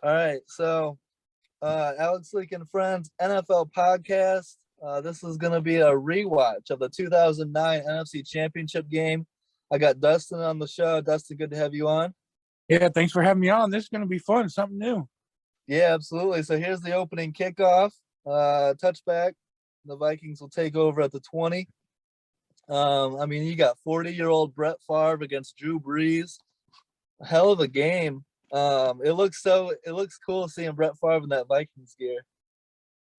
All right, so Alex Leak and Friends NFL podcast. This is going to be a rewatch of the 2009 NFC Championship game. I got Dustin on the show. Dustin, good to have you on. Yeah, thanks for having me on. This is going to be fun, something new. Yeah, absolutely. So here's the opening kickoff. Touchback. The Vikings will take over at the 20. You got 40-year-old Brett Favre against Drew Brees. Hell of a game. It looks cool seeing Brett Favre in that Vikings gear.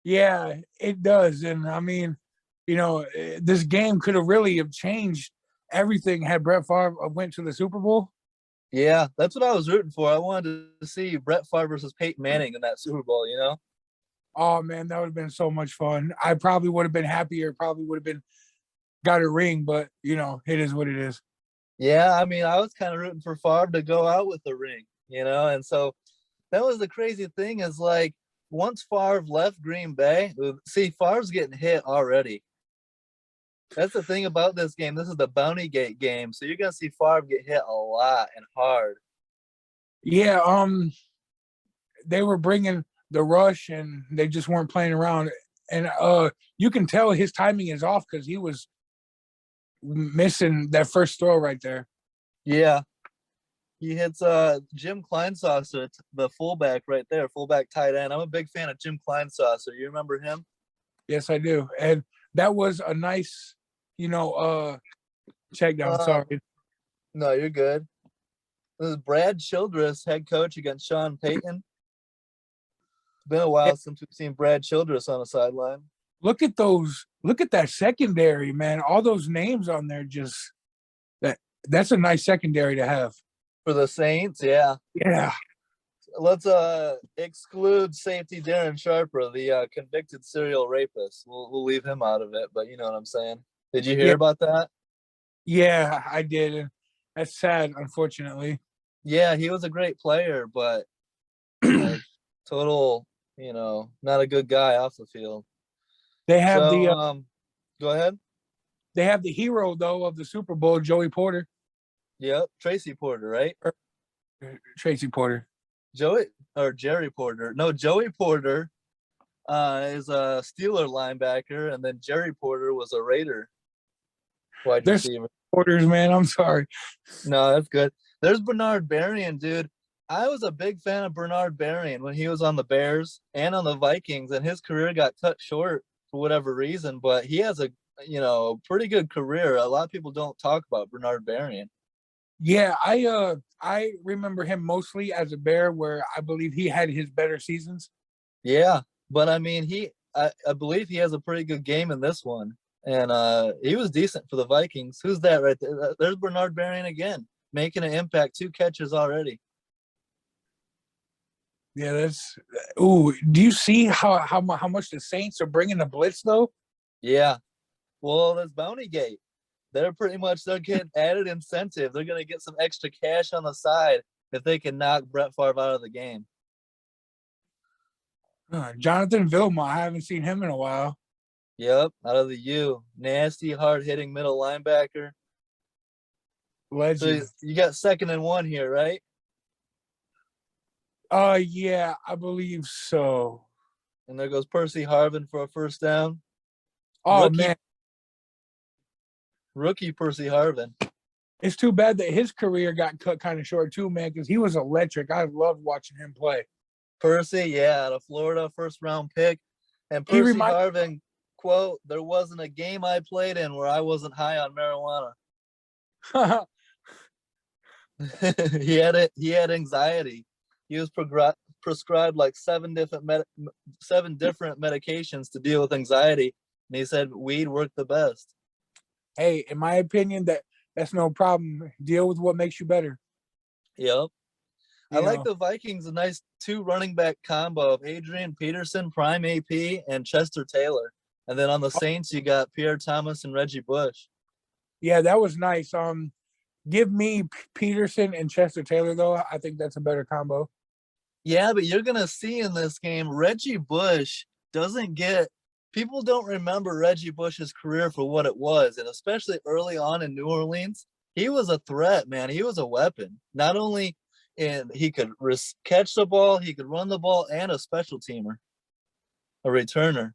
Yeah, it does. And this game could have really have changed everything had Brett Favre went to the Super Bowl. Yeah, that's what I was rooting for. I wanted to see Brett Favre versus Peyton Manning in that Super Bowl, Oh man, that would have been so much fun. I probably would have been happier, probably would have been got a ring, but it is what it is. Yeah, I was kind of rooting for Favre to go out with the ring, and so that was the crazy thing is like once Favre left Green Bay, see, Favre's getting hit already. That's the thing about this game. This is the Bounty Gate game, so you're gonna see Favre get hit a lot and hard. Yeah, they were bringing the rush, and they just weren't playing around. And you can tell his timing is off because he was missing that first throw right there. Yeah, he hits Jim Kleinsaucer, the fullback right there, fullback tight end. I'm a big fan of Jim Kleinsaucer. You remember him? Yes, I do, and that was a nice, check down. Sorry. No, you're good. This is Brad Childress, head coach against Sean Payton. It's been a while since we've seen Brad Childress on the sideline. Look at those. Look at that secondary, man. All those names on there, that's a nice secondary to have. For the Saints, yeah. Yeah. Let's exclude safety Darren Sharper, the convicted serial rapist. We'll leave him out of it, but you know what I'm saying. Did you hear about that? Yeah, I did. That's sad, unfortunately. Yeah, he was a great player, but like total, not a good guy off the field. They have go ahead. They have the hero though of the Super Bowl, Joey Porter. Yep, Tracy Porter, right? Tracy Porter. Jerry Porter. No, Joey Porter is a Steeler linebacker, and then Jerry Porter was a Raider wide receiver. Porters, man. I'm sorry. No, that's good. There's Bernard Berrien, dude. I was a big fan of Bernard Berrien when he was on the Bears and on the Vikings, and his career got cut short for whatever reason, but he has a pretty good career. A lot of people don't talk about Bernard Berrien. Yeah, I remember him mostly as a Bear, where I believe he had his better seasons. Yeah, but I believe he has a pretty good game in this one, and he was decent for the Vikings. Who's that right there? There's Bernard Berrien again, making an impact. 2 catches already. Yeah, that's. Ooh, do you see how much the Saints are bringing the blitz though? Yeah, well, that's Bounty Gate. They're getting added incentive. They're going to get some extra cash on the side if they can knock Brett Favre out of the game. Jonathan Vilma, I haven't seen him in a while. Yep, out of the U. Nasty, hard-hitting middle linebacker. Legend. So you got 2nd and 1 here, right? Yeah, I believe so. And there goes Percy Harvin for a first down. Oh, man. Rookie Percy Harvin. It's too bad that his career got cut kind of short too, man, because he was electric. I loved watching him play. Percy, yeah, out of Florida, 1st-round pick. And Percy Harvin, quote, "There wasn't a game I played in where I wasn't high on marijuana." He had anxiety. He was prescribed like 7 different medications to deal with anxiety, and he said weed worked the best. Hey, in my opinion, that's no problem. Deal with what makes you better. Yep. I like the Vikings, a nice 2 running back combo of Adrian Peterson, prime AP, and Chester Taylor. And then on the Saints, you got Pierre Thomas and Reggie Bush. Yeah, that was nice. Give me Peterson and Chester Taylor, though. I think that's a better combo. Yeah, but you're going to see in this game, Reggie Bush people don't remember Reggie Bush's career for what it was. And especially early on in New Orleans, he was a threat, man. He was a weapon. Not only and he could catch the ball, he could run the ball, and a special teamer, a returner.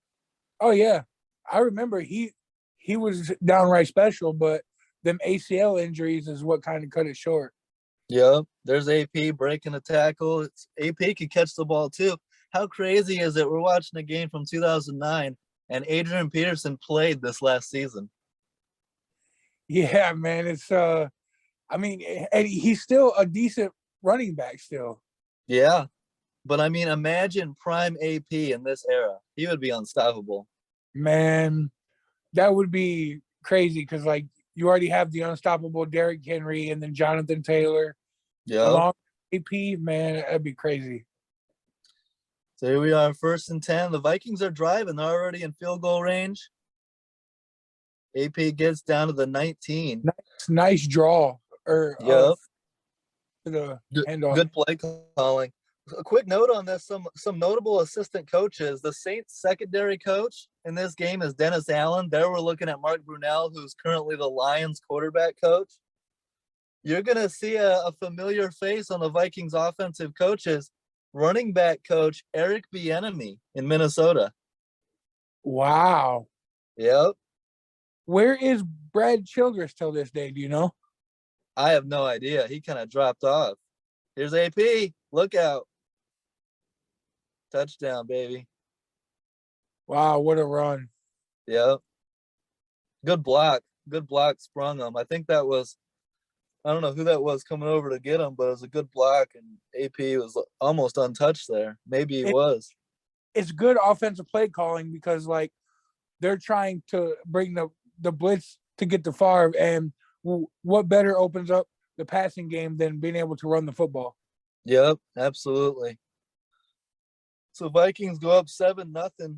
Oh yeah, I remember he was downright special, but them ACL injuries is what kind of cut it short. Yep, there's AP breaking a tackle. AP could catch the ball too. How crazy is it? We're watching a game from 2009, and Adrian Peterson played this last season. Yeah, man, it's I mean, and he's still a decent running back still. Yeah, but I mean, imagine prime AP in this era. He would be unstoppable. Man, that would be crazy because like you already have the unstoppable Derrick Henry and then Jonathan Taylor. Yeah. Along with AP, man, that'd be crazy. So here we are, 1st and 10. The Vikings are driving. They're already in field goal range. AP gets down to the 19. Nice draw. Yep. The good play calling. A quick note on this: some notable assistant coaches. The Saints secondary coach in this game is Dennis Allen. There we're looking at Mark Brunell, who's currently the Lions quarterback coach. You're gonna see a familiar face on the Vikings offensive coaches. Running back coach Eric Bieniemy in Minnesota. Wow. Yep. Where is Brad Childress till this day? Do you know? I have no idea. He kind of dropped off. Here's AP. Look out. Touchdown, baby. Wow, what a run. Yep. Good block. Good block sprung him. I think that was, I don't know who that was coming over to get him, but it was a good block, and AP was almost untouched there. Maybe he was. It's good offensive play calling because, like, they're trying to bring the blitz to get to Favre, and what better opens up the passing game than being able to run the football? Yep, absolutely. So Vikings go up 7-0.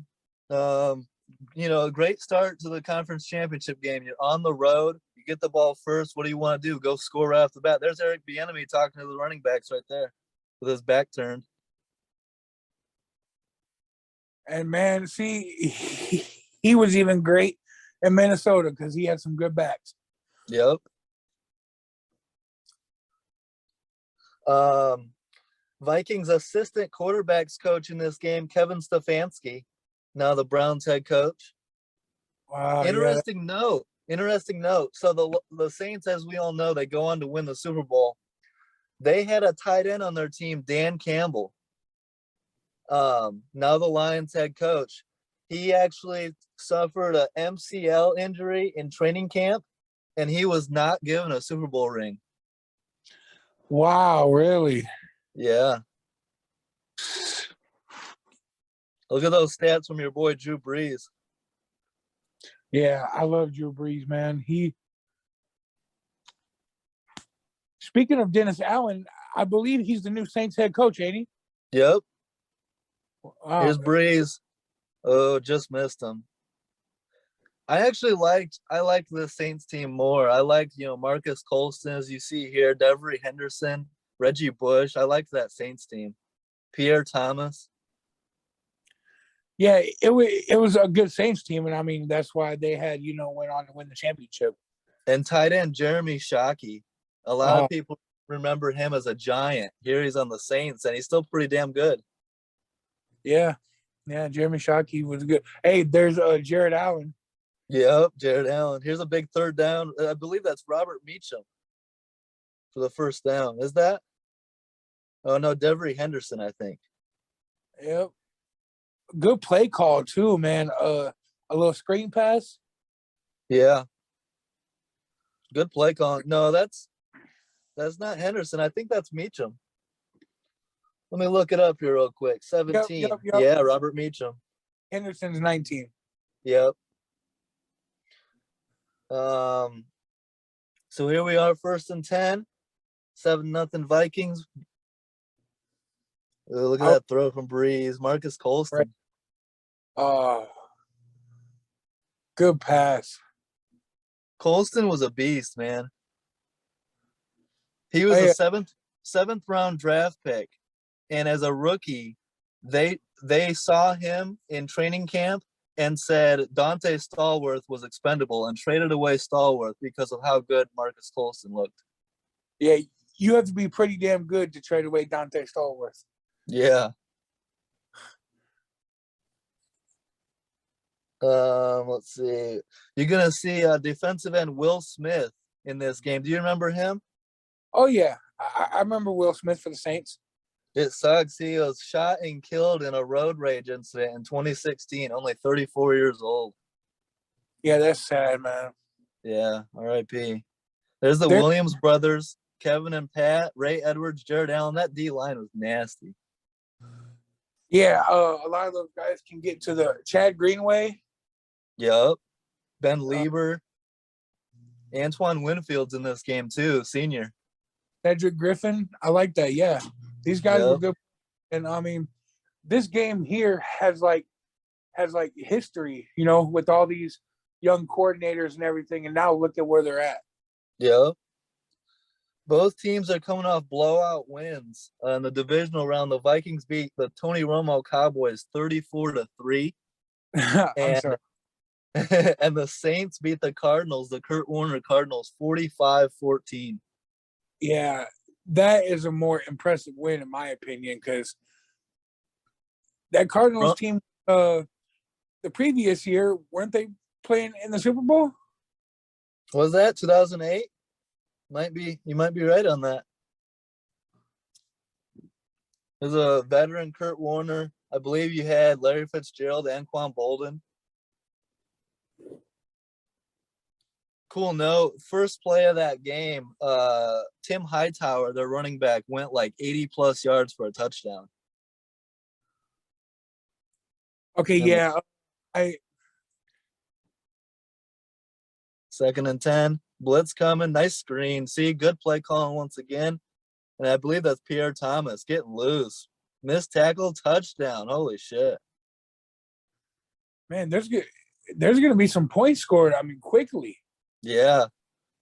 A great start to the conference championship game. You're on the road. You get the ball first. What do you want to do? Go score right off the bat. There's Eric Bieniemy talking to the running backs right there with his back turned. And, man, see, he was even great in Minnesota because he had some good backs. Yep. Vikings assistant quarterbacks coach in this game, Kevin Stefanski, now the Browns head coach. Wow. Interesting note. So the Saints, as we all know, they go on to win the Super Bowl. They had a tight end on their team, Dan Campbell. Now the Lions head coach. He actually suffered a MCL injury in training camp, and he was not given a Super Bowl ring. Wow, really? Yeah. Look at those stats from your boy Drew Brees. Yeah, I love Drew Brees, man. Speaking of Dennis Allen, I believe he's the new Saints head coach, ain't he? Yep. Wow. Here's Brees. Oh, just missed him. I liked the Saints team more. I liked, Marcus Colston, as you see here, Devery Henderson, Reggie Bush. I liked that Saints team. Pierre Thomas. Yeah, it was a good Saints team, and I mean that's why they had went on to win the championship. And tight end Jeremy Shockey. A lot of people remember him as a giant. Here he's on the Saints, and he's still pretty damn good. Yeah, Jeremy Shockey was good. Hey, there's Jared Allen. Yep, Jared Allen. Here's a big third down. I believe that's Robert Meacham for the first down. Is that? Oh, no, Devery Henderson, I think. Yep. Good play call, too, man. A little screen pass. Yeah. Good play call. No, that's not Henderson. I think that's Meacham. Let me look it up here real quick. 17. Yep. Yeah, Robert Meacham. Henderson's 19. Yep. So here we are, 1st and 10. 7-0 Vikings. Look at that throw from Brees. Marcus Colston. Good pass. Colston was a beast, man. He was a seventh round draft pick. And as a rookie, they saw him in training camp and said Dante Stallworth was expendable and traded away Stallworth because of how good Marcus Colston looked. Yeah, you have to be pretty damn good to trade away Dante Stallworth. Yeah. Let's see. You're gonna see defensive end Will Smith in this game. Do you remember him? Oh yeah, I remember Will Smith for the Saints. It sucks. He was shot and killed in a road rage incident in 2016, only 34 years old. Yeah, that's sad, man. Yeah, R.I.P. There's the There, Williams brothers, Kevin and Pat, Ray Edwards, Jared Allen. That D line was nasty. yeah, a lot of those guys can get to the Chad Greenway. Yup. Ben Lieber, Antoine Winfield's in this game too, senior. Cedric Griffin. I like that. Yeah, these guys were good. And I mean, this game here has history, with all these young coordinators and everything. And now look at where they're at. Yep. Both teams are coming off blowout wins. In the divisional round, the Vikings beat the Tony Romo Cowboys 34-3. I'm sorry. And the Saints beat the Cardinals, the Kurt Warner Cardinals, 45-14. Yeah, that is a more impressive win, in my opinion, because that Cardinals team, the previous year, weren't they playing in the Super Bowl? Was that 2008? Might be. You might be right on that. There's a veteran, Kurt Warner. I believe you had Larry Fitzgerald and Anquan Bolden. Cool note. First play of that game, Tim Hightower, their running back, went like 80-plus yards for a touchdown. Okay, yeah. Second and 10. Blitz coming. Nice screen. See, good play calling once again. And I believe that's Pierre Thomas getting loose. Missed tackle, touchdown. Holy shit. Man, there's going to be some points scored, I mean, quickly. Yeah.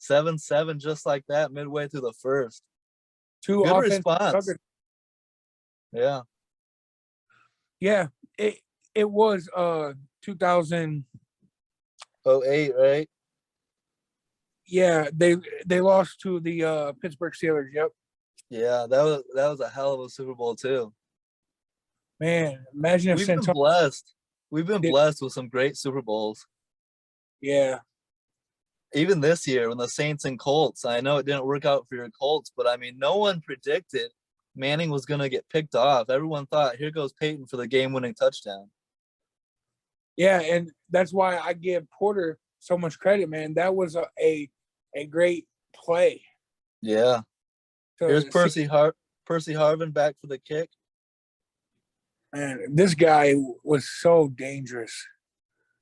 7-7 just like that midway through the first. Good response. Yeah. Yeah, it was 2008, right? Yeah, they lost to the Pittsburgh Steelers. Yep. Yeah, that was a hell of a Super Bowl too. Man, imagine if we've been blessed. We've been blessed with some great Super Bowls. Yeah. Even this year when the Saints and Colts, I know it didn't work out for your Colts, but I mean, no one predicted Manning was going to get picked off. Everyone thought, here goes Peyton for the game-winning touchdown. Yeah, and that's why I give Porter so much credit, man. That was a great play. Yeah. Here's Percy Harvin back for the kick. Man, this guy was so dangerous.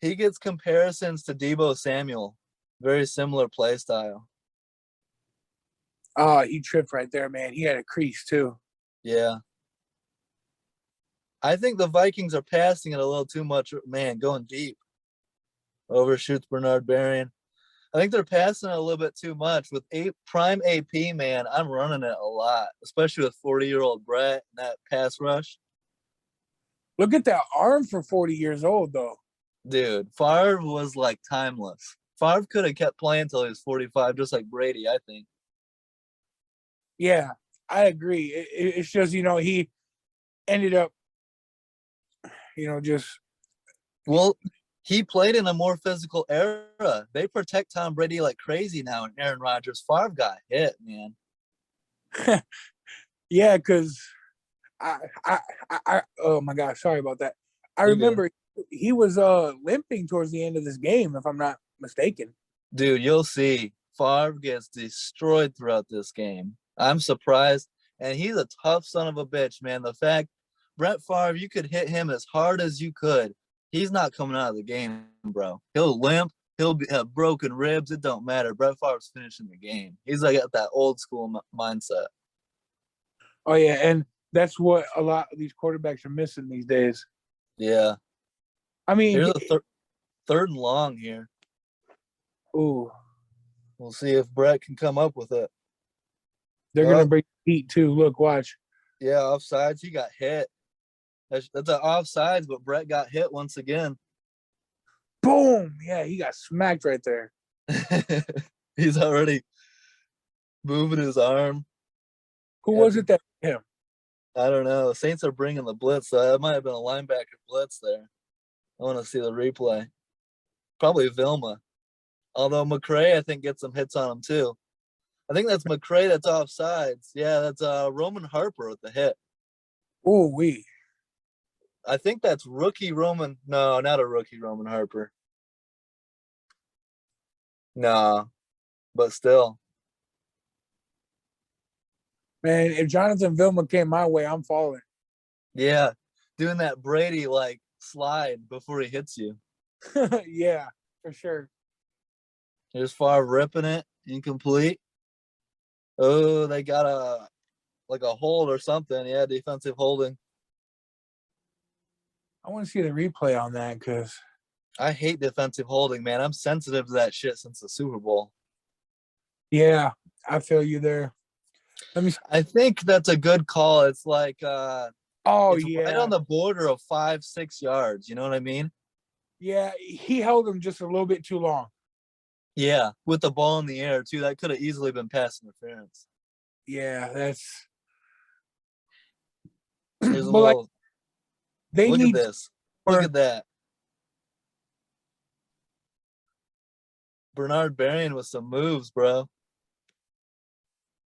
He gets comparisons to Deebo Samuel. Very similar play style. Oh, he tripped right there, man. He had a crease too. Yeah. I think the Vikings are passing it a little too much. Man, going deep. Overshoots Bernard Berrien. I think they're passing it a little bit too much. With prime AP, man, I'm running it a lot, especially with 40-year-old Brett and that pass rush. Look at that arm for 40 years old, though. Dude, Favre was like timeless. Favre could have kept playing until he was 45, just like Brady, I think. Yeah, I agree. It's just, he ended up, just. Well, he played in a more physical era. They protect Tom Brady like crazy now, and Aaron Rodgers. Favre got hit, man. Yeah, because I oh my gosh, sorry about that. I remember he was limping towards the end of this game, if I'm not mistaken. Dude, you'll see. Favre gets destroyed throughout this game. I'm surprised. And he's a tough son of a bitch, man. The fact, Brett Favre, you could hit him as hard as you could. He's not coming out of the game, bro. He'll limp. He'll have broken ribs. It don't matter. Brett Favre's finishing the game. He's like at that old school mindset. Oh, yeah. And that's what a lot of these quarterbacks are missing these days. Yeah. I mean, here's a third and long here. Ooh. We'll see if Brett can come up with it. They're going to bring heat, too. Look, watch. Yeah, offsides. He got hit. That's an offsides, but Brett got hit once again. Boom! Yeah, he got smacked right there. He's already moving his arm. Who Yeah, was it that him? I don't know. Saints are bringing the blitz. That might have been a linebacker blitz there. I want to see the replay. Probably Vilma. Although McCray, I think, gets some hits on him too. I think that's McCray that's offsides. Yeah, that's Roman Harper with the hit. Oh, we. I think that's rookie Roman. No, not a rookie Roman Harper. No, but still. Man, if Jonathan Vilma came my way, I'm falling. Yeah, doing that Brady like slide before he hits you. Yeah, for sure. Here's Favre ripping it, incomplete. Oh, they got a hold or something. Yeah, defensive holding. I want to see the replay on that because I hate defensive holding, man. I'm sensitive to that shit since the Super Bowl. yeah, I feel you there. Let me. I think that's a good call. It's like Oh it's right yeah, on the border of 5-6 yards. You know what I mean? yeah. He held him just a little bit too long. Yeah, with the ball in the air too. That could have easily been pass interference. Yeah, that's. Here's a But like little they look at need this. Look more. at that. Bernard Berrien with some moves, bro.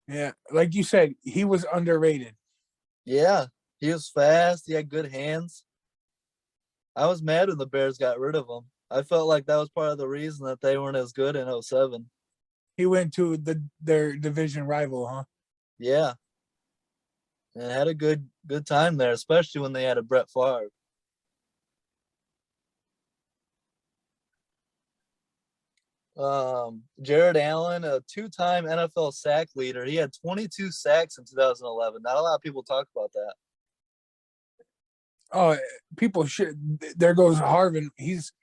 Yeah, like you said, he was underrated. Yeah, he was fast. He had good hands. I was mad when the Bears got rid of him. I felt like that was part of the reason that they weren't as good in 07. He went to their division rival, huh? Yeah, and had a good time there, especially when they had a Brett Favre. Jared Allen, a two-time NFL sack leader. He had 22 sacks in 2011. Not a lot of people talk about that. Oh, people should. There goes Harvin. He's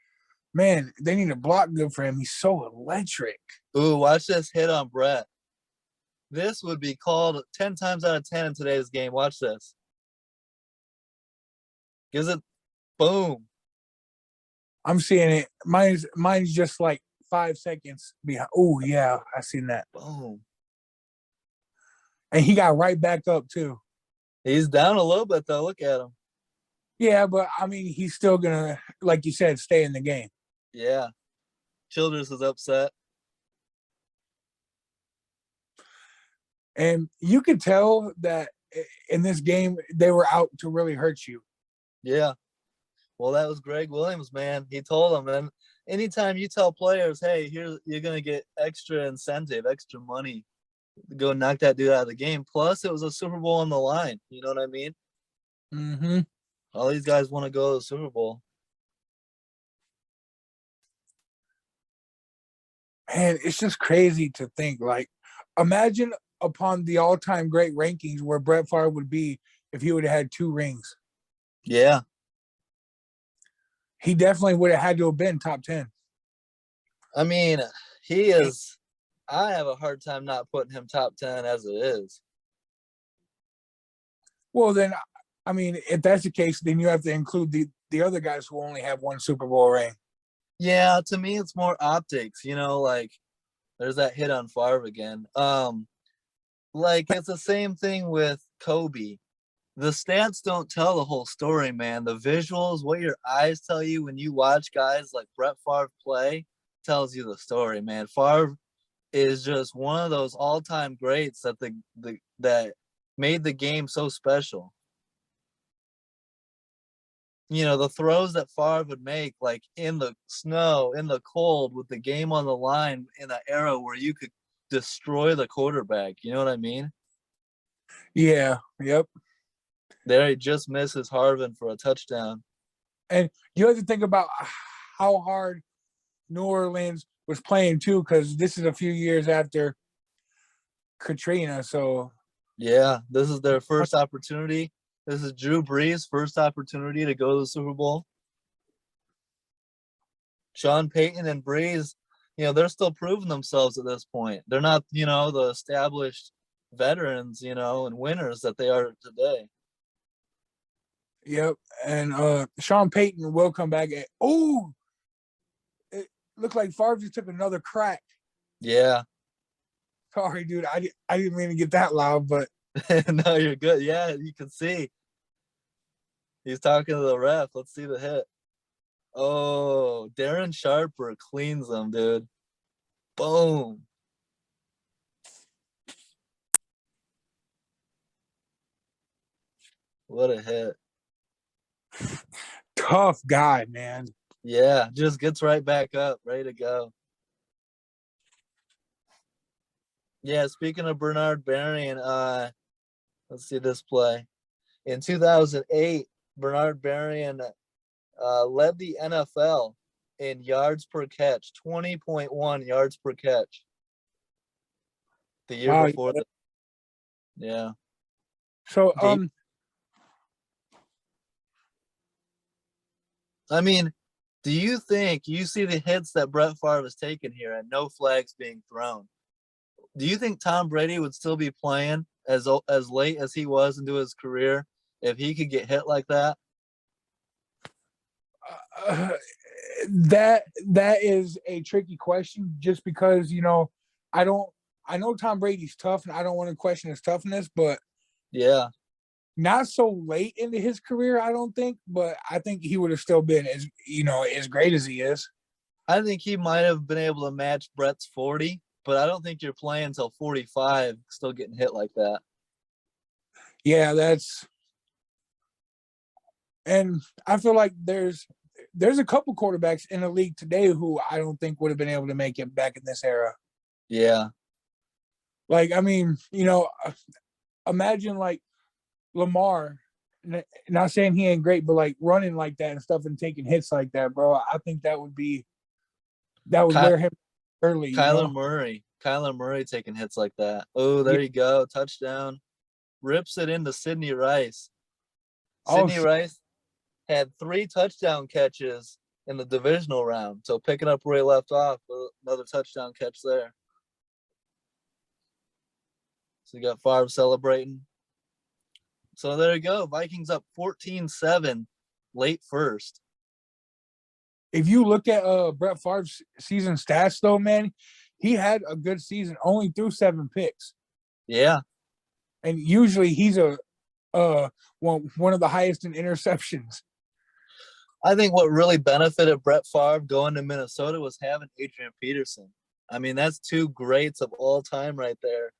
man. They need a block good for him. He's so electric. Ooh, watch this hit on Brett. This would be called 10 times out of 10 in today's game. Watch this. Gives it, boom. I'm seeing it. Mine's just like 5 seconds behind. Oh yeah, I seen that. Boom. And he got right back up too. He's down a little bit though. Look at him. Yeah, but I mean, he's still gonna, like you said, stay in the game. Yeah. Childress is upset. And you could tell that in this game they were out to really hurt you. Yeah. Well, that was Greg Williams, man. He told them, and anytime you tell players, hey, here you're gonna get extra incentive, extra money to go knock that dude out of the game. Plus, it was a Super Bowl on the line. You know what I mean? Mm-hmm. All these guys want to go to the Super Bowl. Man, it's just crazy to think. Like, imagine upon the all-time great rankings where Brett Favre would be if he would have had 2 rings. Yeah. He definitely would have had to have been top 10. I mean, he is. I have a hard time not putting him top 10 as it is. Well, then, I mean, if that's the case, then you have to include the other guys who only have 1 Super Bowl ring. Yeah, to me, it's more optics. You know, like there's that hit on Favre again. Like it's the same thing with Kobe. The stats don't tell the whole story, man. The visuals, what your eyes tell you when you watch guys like Brett Favre play, tells you the story, man. Favre is just one of those all-time greats that that made the game so special. You know, the throws that Favre would make, like in the snow, in the cold, with the game on the line in an era where you could destroy the quarterback. You know what I mean? Yeah, yep. There he just misses Harvin for a touchdown. And you have to think about how hard New Orleans was playing too, because this is a few years after Katrina. So yeah, this is their first opportunity. This is Drew Brees' first opportunity to go to the Super Bowl. Sean Payton and Brees, you know, they're still proving themselves at this point. They're not, you know, the established veterans, you know, and winners that they are today. yep. And Sean Payton will come back. It looked like Favre just took another crack. Yeah. Sorry, dude. I didn't mean to get that loud, but No, you're good. Yeah, you can see. He's talking to the ref. Let's see the hit. Oh, Darren Sharper cleans them, dude. Boom. What a hit. Tough guy, man. Yeah, just gets right back up, ready to go. Yeah, speaking of Bernard Berrien, let's see this play. In 2008, Bernard Berrien led the NFL in yards per catch, 20.1 yards per catch. The year Wow. before that. Yeah. So I mean, do you think you see the hits that Brett Favre has taken here and no flags being thrown? Do you think Tom Brady would still be playing as late as he was into his career if he could get hit like that? That is a tricky question, just because I know Tom Brady's tough, and I don't want to question his toughness, but Yeah, not so late into his career, I don't think. But I think he would have still been as great as he is. I think he might have been able to match Brett's 40, but I don't think you're playing until 45 still getting hit like that. Yeah, and I feel like there's a couple quarterbacks in the league today who I don't think would have been able to make it back in this era. Yeah. Like, I mean, imagine like Lamar, not saying he ain't great, but like running like that and stuff and taking hits like that, bro. I think that would wear him early. Kyler Murray taking hits like that. Oh, there you go. Touchdown. Rips it into Sidney Rice. Sidney Rice had 3 touchdown catches in the divisional round. So picking up where he left off, another touchdown catch there. So you got Favre celebrating. So there you go. Vikings up 14-7 late first. If you look at Brett Favre's season stats, though, man, he had a good season, only threw 7 picks. Yeah. And usually he's one of the highest in interceptions. I think what really benefited Brett Favre going to Minnesota was having Adrian Peterson. I mean, that's 2 greats of all time right there.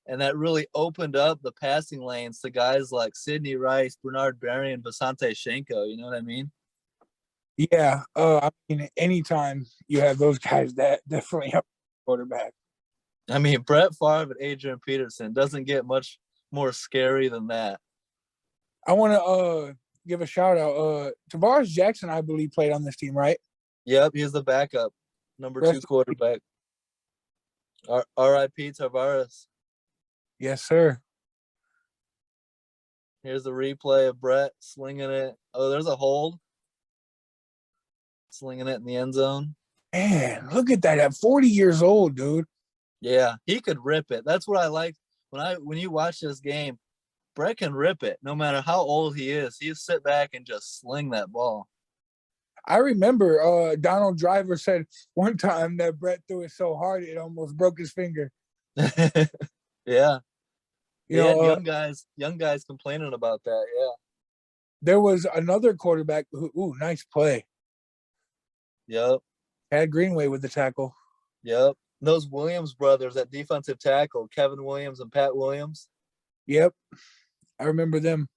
And that really opened up the passing lanes to guys like Sidney Rice, Bernard Berrien, Basante Shenko. You know what I mean? Yeah. I mean, anytime you have those guys, that definitely helps the quarterback. I mean, Brett Favre and Adrian Peterson doesn't get much more scary than that. I want to give a shout out. Tavares Jackson, I believe, played on this team, right? Yep, he's the backup, number 2 quarterback. R.I.P. Tavares. Yes, sir. Here's the replay of Brett slinging it. Oh, there's a hold. Slinging it in the end zone. Man, look at that. At 40 years old, dude. Yeah, he could rip it. That's what I like when you watch this game. Brett can rip it no matter how old he is. He sit back and just sling that ball. I remember Donald Driver said one time that Brett threw it so hard it almost broke his finger. Yeah. Young guys complaining about that. Yeah. There was another quarterback who, nice play. Yep. Had Greenway with the tackle. Yep. Those Williams brothers at defensive tackle, Kevin Williams and Pat Williams. Yep. I remember them.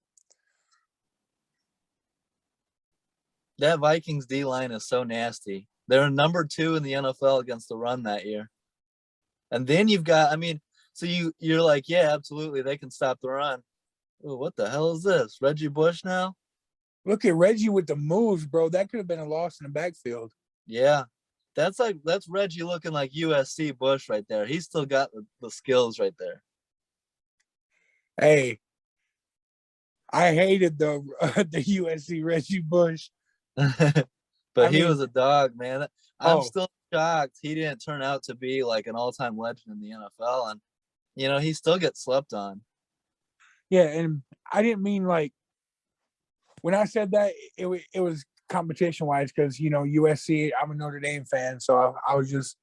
That Vikings D-line is so nasty. They're number 2 in the NFL against the run that year. And then you've got, I mean, so you're like, yeah, absolutely, they can stop the run. Ooh, what the hell is this? Reggie Bush now? Look at Reggie with the moves, bro. That could have been a loss in the backfield. Yeah. That's Reggie looking like USC Bush right there. He's still got the skills right there. Hey, I hated the USC Reggie Bush. But he was a dog, man. I'm still shocked he didn't turn out to be like an all-time legend in the NFL. And, he still gets slept on. Yeah, and I didn't mean like when I said that, it was competition-wise because, USC, I'm a Notre Dame fan, so I was just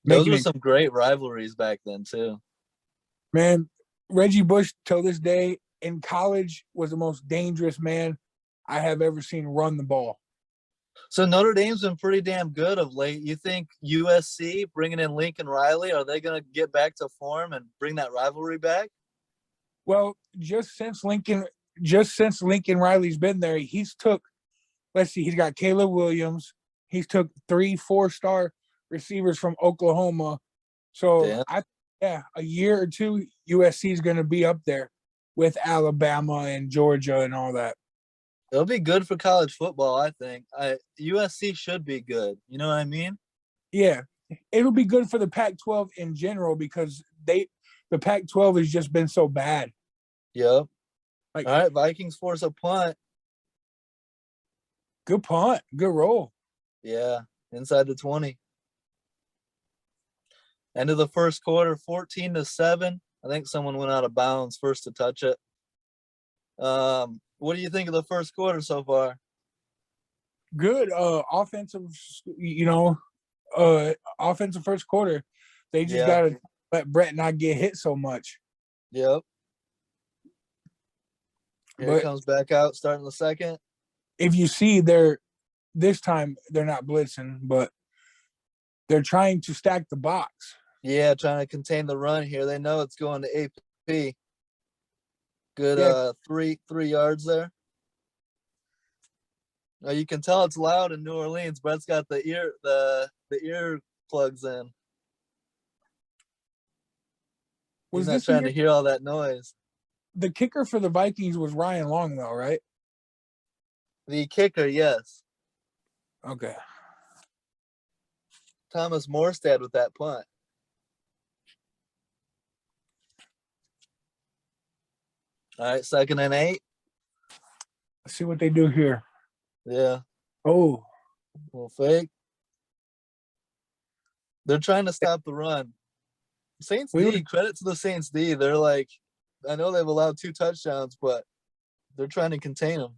Those were some great rivalries back then, too. Man, Reggie Bush, till this day, in college, was the most dangerous man I have ever seen run the ball. So Notre Dame's been pretty damn good of late. You think USC bringing in Lincoln Riley, are they going to get back to form and bring that rivalry back? Well, just since Lincoln Riley's been there, he's took. Let's see, he's got Caleb Williams. He's took 3 4-star receivers from Oklahoma. So Damn. a year or two, USC is going to be up there with Alabama and Georgia and all that. It'll be good for college football, I think. USC should be good. You know what I mean? Yeah, it'll be good for the Pac-12 in general because the Pac-12 has just been so bad. Yep. Like, all right, Vikings force a punt. Good punt, good roll. Yeah, inside the 20. End of the first quarter, 14-7. I think someone went out of bounds first to touch it. What do you think of the first quarter so far? Good offensive, offensive first quarter. They just got to let Brett not get hit so much. Yep. Here he comes back out starting the second. If you see, this time they're not blitzing, but they're trying to stack the box. Yeah, trying to contain the run here. They know it's going to AP. Good 3 yards there. Now you can tell it's loud in New Orleans. Brett's got the ear plugs in. He's not trying to hear all that noise. The kicker for the Vikings was Ryan Long, though, right? The kicker, yes. Okay. Thomas Morstead with that punt. All right, 2nd and 8. Let's see what they do here. Yeah. Oh. Little fake. They're trying to stop the run. Saints D, credit to the Saints D. They're like, I know they've allowed 2 touchdowns, but they're trying to contain them.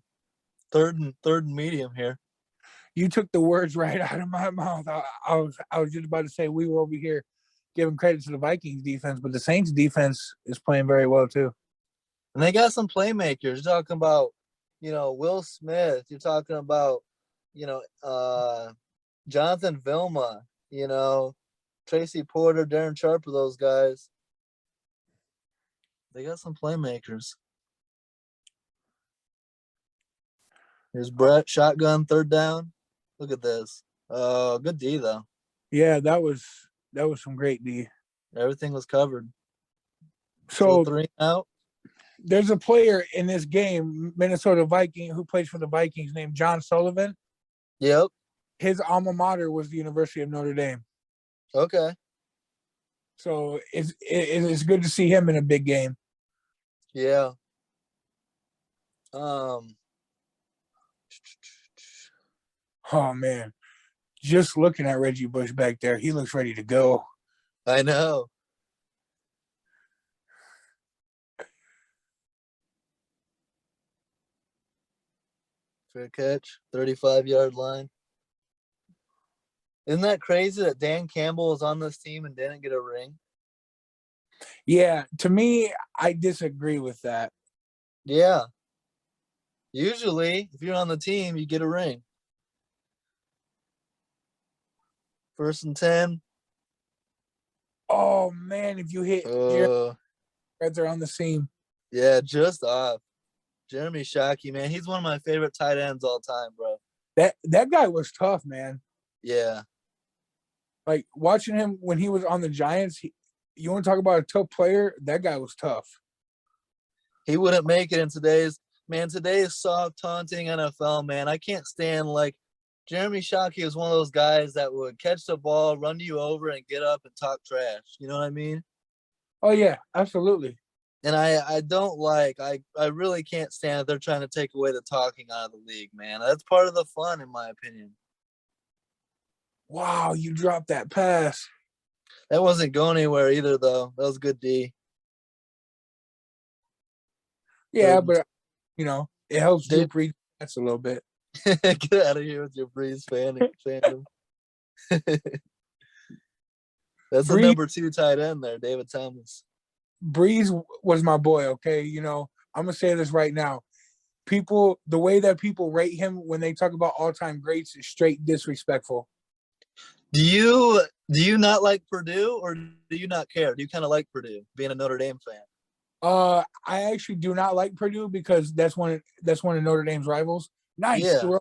Third and medium here. You took the words right out of my mouth. I was just about to say we were over here giving credit to the Vikings defense, but the Saints defense is playing very well too. And they got some playmakers. You're talking about, Will Smith. You're talking about, Jonathan Vilma, Tracy Porter, Darren Sharper, those guys. They got some playmakers. Here's Brett, shotgun, 3rd down. Look at this. Good D though. Yeah, that was some great D. Everything was covered. So 3 out. There's a player in this game, Minnesota Viking, who plays for the Vikings, named John Sullivan. Yep. His alma mater was the University of Notre Dame. Okay. So it's good to see him in a big game. Yeah. Oh man, just looking at Reggie Bush back there, he looks ready to go. I know. Fair catch, 35-yard line. Isn't that crazy that Dan Campbell was on this team and didn't get a ring? Yeah, to me, I disagree with that. Yeah. Usually, if you're on the team, you get a ring. 1st and 10. Oh, man, if you hit Reds are on the seam. Yeah, just off. Jeremy Shockey, man, he's one of my favorite tight ends all time, bro. That guy was tough, man. Yeah. Like, watching him when he was on the Giants, you want to talk about a tough player? That guy was tough. He wouldn't make it in today's soft, taunting NFL, man. I can't stand, Jeremy Shockey is one of those guys that would catch the ball, run you over, and get up and talk trash. You know what I mean? Oh, yeah, absolutely. And I don't I really can't stand that they're trying to take away the talking out of the league, man. That's part of the fun, in my opinion. Wow, you dropped that pass. That wasn't going anywhere either, though. That was good D. Yeah, but, it helps Drew Brees a little bit. Get out of here with your Brees fandom. That's the number 2 tight end there, David Thomas. Breeze was my boy. Okay, I'm gonna say this right now. The way that people rate him when they talk about all-time greats is straight disrespectful. Do you not like Purdue, or do you not care? Do you kind of like Purdue, being a Notre Dame fan? I actually do not like Purdue because that's one of Notre Dame's rivals. Nice Yeah. throw.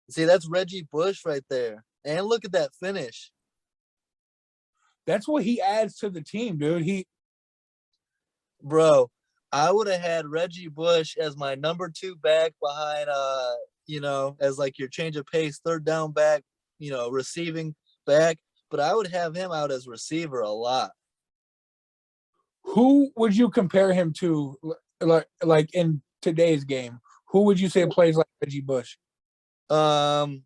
See, that's Reggie Bush right there. And look at that finish. That's what he adds to the team, dude. Bro, I would have had Reggie Bush as my number 2 back behind as like your change of pace, third down back, receiving back. But I would have him out as receiver a lot. Who would you compare him to, like in today's game? Who would you say plays like Reggie Bush? I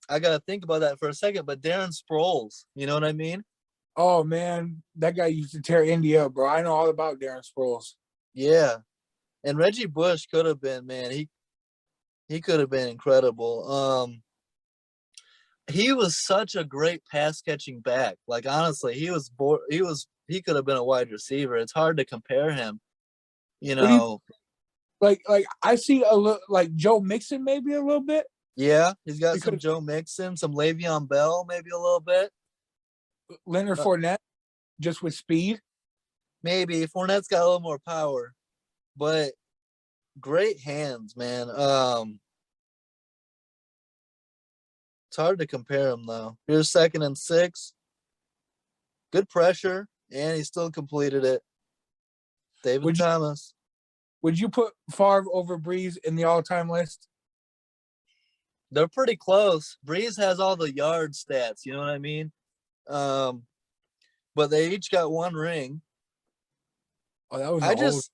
gotta think about that for a second, but Darren Sproles, you know what I mean? Oh man, that guy used to tear India up, bro. I know all about Darren Sproles. Yeah. And Reggie Bush could have been, man, he could have been incredible. He was such a great pass catching back. Like honestly, he could have been a wide receiver. It's hard to compare him, you What do you know. like I see a little like Joe Mixon maybe a little bit. Yeah, he's got some Because Joe Mixon, some Le'Veon Bell, maybe a little bit. Leonard Fournette, just with speed. Maybe Fournette's got a little more power, but great hands, man. It's hard to compare him though. Here's 2nd and 6. Good pressure, and he still completed it. David Thomas. Would you put Favre over Breeze in the all-time list? They're pretty close. Breeze has all the yard stats, you know what I mean? But they each got 1 ring. Oh, that was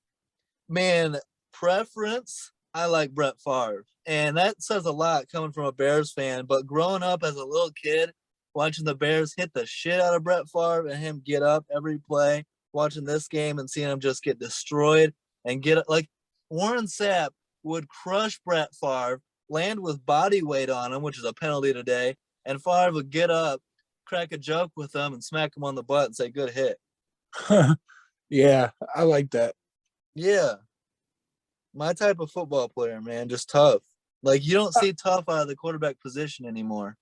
man, preference, I like Brett Favre. And that says a lot coming from a Bears fan. But growing up as a little kid, watching the Bears hit the shit out of Brett Favre and him get up every play, watching this game and seeing him just get destroyed and get like Warren Sapp would crush Brett Favre, land with body weight on him, which is a penalty today, and Favre would get up, crack a joke with him, and smack him on the butt and say, "Good hit." Yeah, I like that. Yeah. My type of football player, man, just tough. Like you don't see tough out of the quarterback position anymore.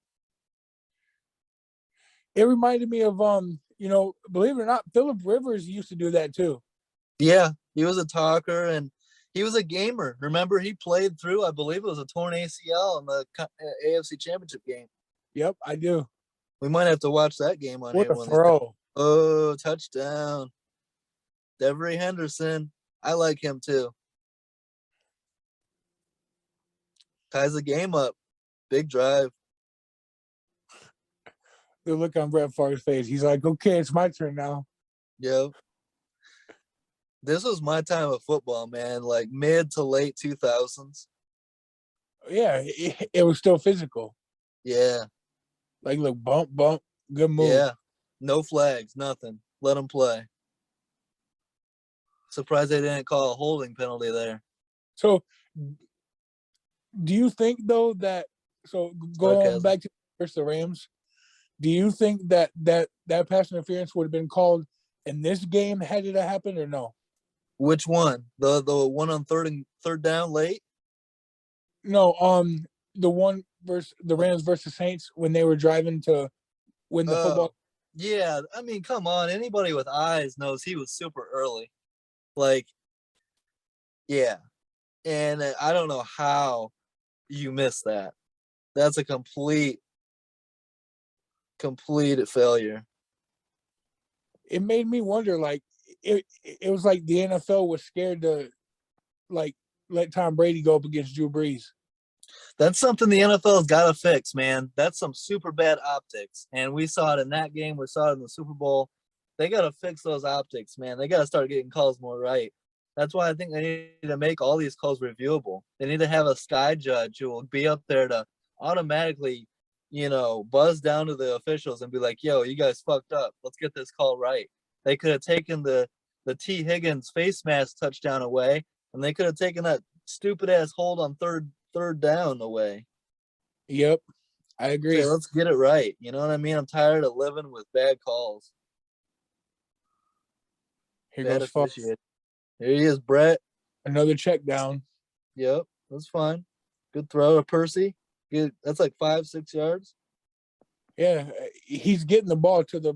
It reminded me of believe it or not, Phillip Rivers used to do that too. Yeah, he was a talker and he was a gamer. Remember, he played through, I believe it was a torn ACL in the AFC Championship game. Yep, I do. We might have to watch that game on what here. What a throw. Oh, touchdown. Devery Henderson. I like him too. Ties the game up. Big drive. The look on Brett Favre's face. He's like, okay, it's my turn now. Yep. This was my time of football, man. Like mid to late 2000s. Yeah, it was still physical. Yeah. Like, look, bump, good move. Yeah. No flags, nothing. Let them play. Surprised they didn't call a holding penalty there. So, do you think though that going back to the Rams, do you think that pass interference would have been called in this game had it happened or no? Which one? The one on third down late? No, the one versus the Rams versus Saints when they were driving to win the football. Yeah, I mean, come on. Anybody with eyes knows he was super early. Like, yeah. And I don't know how you missed that. That's a complete failure. It made me wonder, like, it was like the NFL was scared to, like, let Tom Brady go up against Drew Brees. That's something the NFL's got to fix, man. That's some super bad optics. And we saw it in that game. We saw it in the Super Bowl. They got to fix those optics, man. They got to start getting calls more right. That's why I think they need to make all these calls reviewable. They need to have a sky judge who will be up there to automatically, buzz down to the officials and be like, yo, you guys fucked up. Let's get this call right. They could have taken the T. Higgins face mask touchdown away, and they could have taken that stupid-ass hold on third down away. Yep, I agree. Say, let's get it right. You know what I mean? I'm tired of living with bad calls. Here Bad goes Favre. officiating. Here he is, Brett. Another check down. Yep, that's fine. Good throw to Percy. Good. That's like 5-6 yards. Yeah, he's getting the ball to the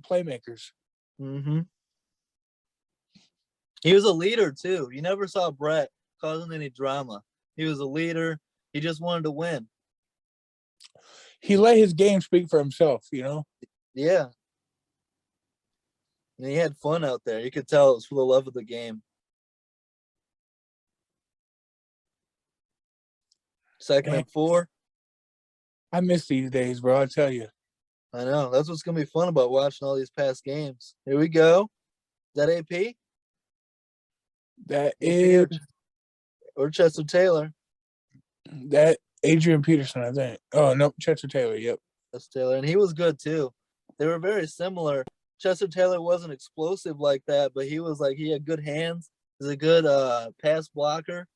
playmakers. Mm-hmm. He was a leader too. You never saw Brett causing any drama. He was a leader. He just wanted to win. He let his game speak for himself, you know? Yeah. And he had fun out there. You could tell it was for the love of the game. Second Man, and 4. I miss these days, bro. I tell you. I know. That's what's going to be fun about watching all these past games. Here we go. Is that AP? That AP is or Chester Taylor? that Adrian Peterson, I think. Oh, no, Chester Taylor. Yep. Chester Taylor. And he was good too. They were very similar. Chester Taylor wasn't explosive like that, but he was like, he had good hands. He's a good pass blocker.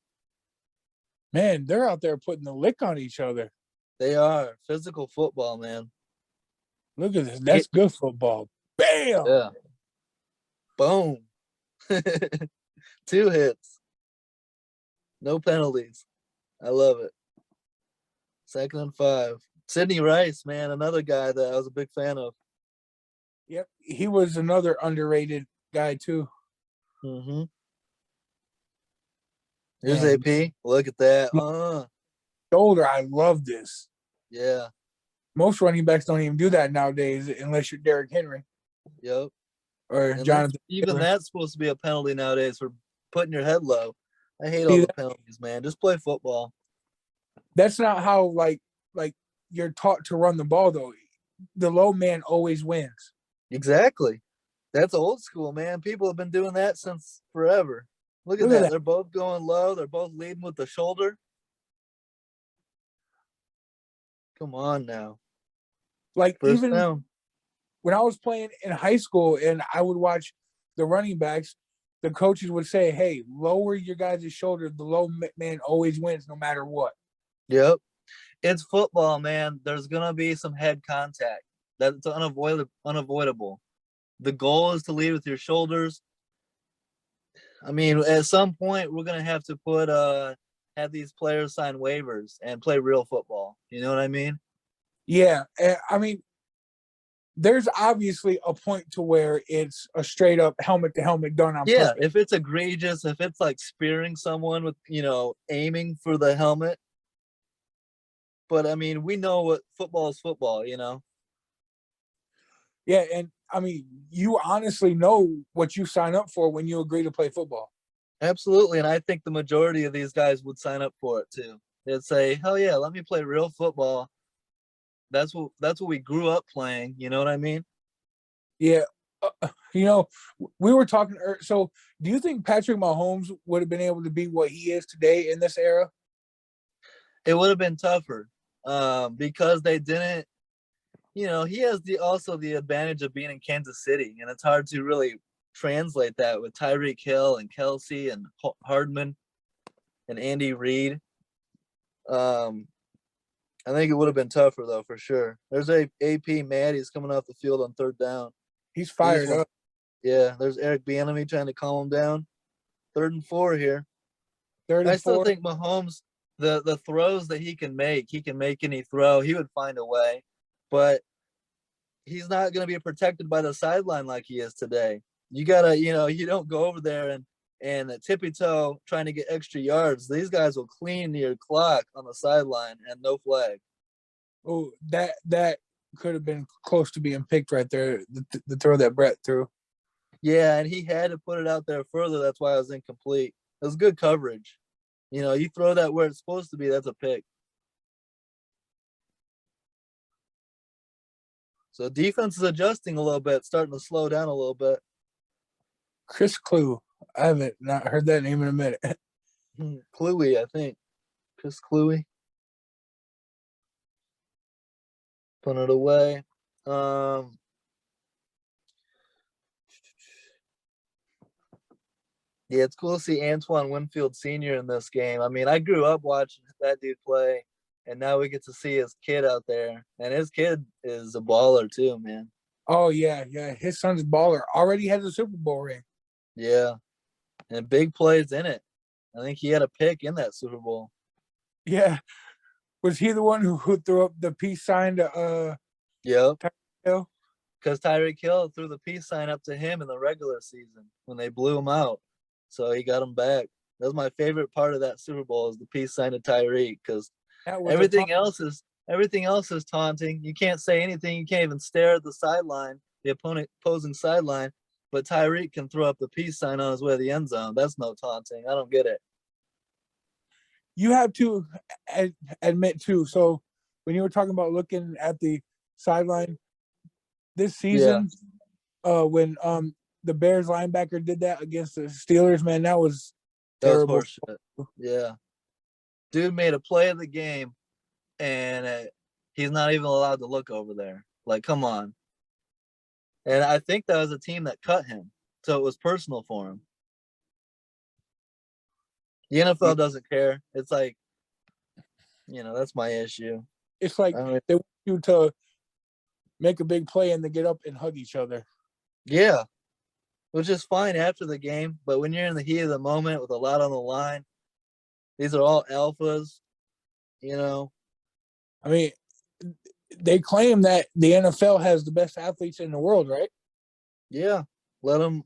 Man, they're out there putting the lick on each other. They are. Physical football, man. Look at this. That's good football. Bam! Yeah. Boom. 2 hits. No penalties. I love it. 2nd and 5. Sidney Rice, man, another guy that I was a big fan of. Yep. He was another underrated guy, too. Mm-hmm. Here's Man. AP. Look at that. Shoulder, I love this. Yeah. Most running backs don't even do that nowadays unless you're Derrick Henry. Yep. Or And Jonathan. even that's supposed to be a penalty nowadays for putting your head low. I hate See, all the penalties, man. Just play football. That's not how like you're taught to run the ball though. The low man always wins. Exactly. That's old school, man. People have been doing that since forever. Look at that. They're both going low. They're both leading with the shoulder. Come on now. Like First even down. when I was playing in high school and I would watch the running backs, the coaches would say, "Hey, lower your guys' shoulder. The low man always wins, no matter what." Yep. It's football, man. There's gonna be some head contact. That's unavoidable. The goal is to lead with your shoulders. I mean, at some point, we're gonna have to have these players sign waivers and play real football. You know what I mean? Yeah, I mean, there's obviously a point to where it's a straight up helmet to helmet done on Yeah, purpose. if it's egregious, if it's like spearing someone with, aiming for the helmet. But I mean, we know what football is football, Yeah, and I mean, you honestly know what you sign up for when you agree to play football. Absolutely, and I think the majority of these guys would sign up for it too. They'd say, "Hell yeah, let me play real football." That's what we grew up playing. You know what I mean? Yeah, we were talking. So, do you think Patrick Mahomes would have been able to be what he is today in this era? It would have been tougher because they didn't. He has also the advantage of being in Kansas City, and it's hard to really translate that with Tyreek Hill and Kelsey and Hardman and Andy Reid. I think it would have been tougher though, for sure. There's AP Maddie's coming off the field on 3rd down. He's fired up. Yeah, there's Eric Bieniemy trying to calm him down. 3rd and 4 here. 3rd and 4. I still think Mahomes, the throws that he can make any throw. He would find a way, but he's not going to be protected by the sideline like he is today. You gotta, you don't go over there and tippy toe trying to get extra yards. These guys will clean your clock on the sideline and no flag. Oh, that could have been close to being picked right there. The throw that Brett threw. Yeah, and he had to put it out there further. That's why it was incomplete. It was good coverage. You throw that where it's supposed to be, that's a pick. So defense is adjusting a little bit, starting to slow down a little bit. Chris Clue. I haven't not heard that name in a minute. Cluey, I think. Chris Cluey. Put it away. Yeah, it's cool to see Antoine Winfield Sr. in this game. I mean, I grew up watching that dude play, and now we get to see his kid out there. And his kid is a baller too, man. Oh, yeah. His son's baller. Already has a Super Bowl ring. Yeah, and big plays in it. I think he had a pick in that Super Bowl. Yeah. Was he the one who threw up the peace sign to Yep, Tyreek Hill? because Tyreek Hill threw the peace sign up to him in the regular season when they blew him out, so he got him back. That was my favorite part of that Super Bowl is the peace sign to Tyreek because That was a everything else is taunting. You can't say anything. You can't even stare at the sideline, the opposing sideline. But Tyreek can throw up the peace sign on his way to the end zone. That's no taunting. I don't get it. You have to admit too. So when you were talking about looking at the sideline this Yeah, season, when the Bears linebacker did that against the Steelers, man, that was that was terrible. horseshit. Yeah, dude made a play of the game, and he's not even allowed to look over there. Like, come on. And I think that was a team that cut him, so it was personal for him. The NFL doesn't care. It's like, that's my issue. It's like I mean, they want you to make a big play and then get up and hug each other. yeah, which is fine after the game, but when you're in the heat of the moment with a lot on the line, these are all alphas, you know. I mean, they claim that the NFL has the best athletes in the world, right? Yeah, let them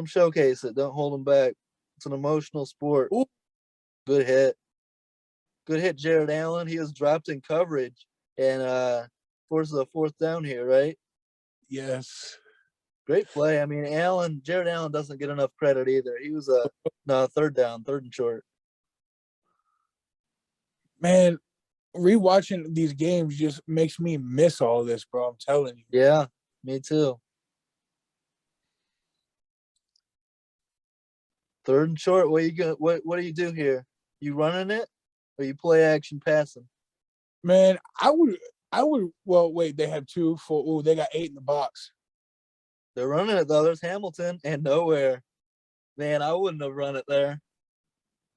showcase it. Don't hold them back. It's an emotional sport. Ooh. Good hit, Jared Allen. He was dropped in coverage and forces a fourth down here, right? Yes. Great play. I mean, Jared Allen doesn't get enough credit either. He was third down, third and short. Man, rewatching these games just makes me miss all this, bro. I'm telling you. Yeah, me too. Third and short. What do you do here? You running it or you play action passing? Man, I would well wait, they have two for they got 8 in the box. They're running it though. There's Hamilton and nowhere. Man, I wouldn't have run it there.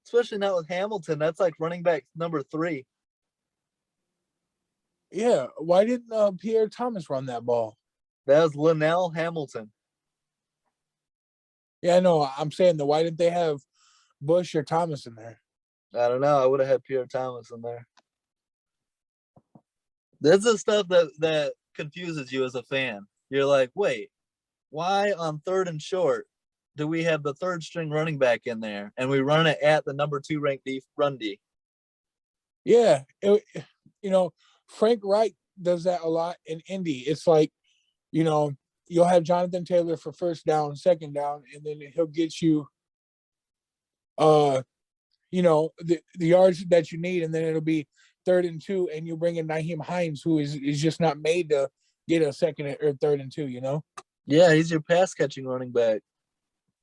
Especially not with Hamilton. That's like running back number 3. Yeah. Why didn't Pierre Thomas run that ball? That was Linnell Hamilton. Yeah, I know. I'm saying why didn't they have Bush or Thomas in there? I don't know. I would have had Pierre Thomas in there. This is stuff that confuses you as a fan. You're like, wait, why on third and short do we have the third string running back in there and we run it at the number 2 ranked run D? Yeah. Frank Wright does that a lot in Indy. It's like, you'll have Jonathan Taylor for first down, second down, and then he'll get you the yards that you need, and then it'll be 3rd and 2, and you bring in Nyheim Hines, who is just not made to get a 2nd or 3rd and 2, Yeah, he's your pass catching running back.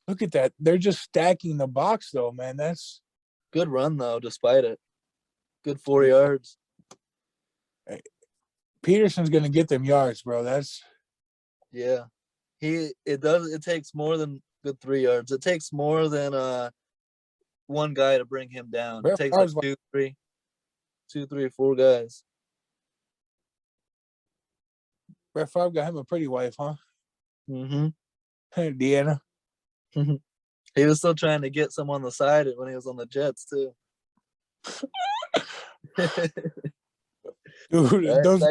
Look at that. They're just stacking the box though, man. That's good run though, despite it. Good 4 yards. Hey, Peterson's gonna get them yards, bro. Yeah. It takes more than good 3 yards. It takes more than one guy to bring him down. It takes like 2, 3, 4 guys. Brett Favre got him a pretty wife, huh? Mm-hmm. Deanna. He was still trying to get some on the side when he was on the Jets too. Dude, those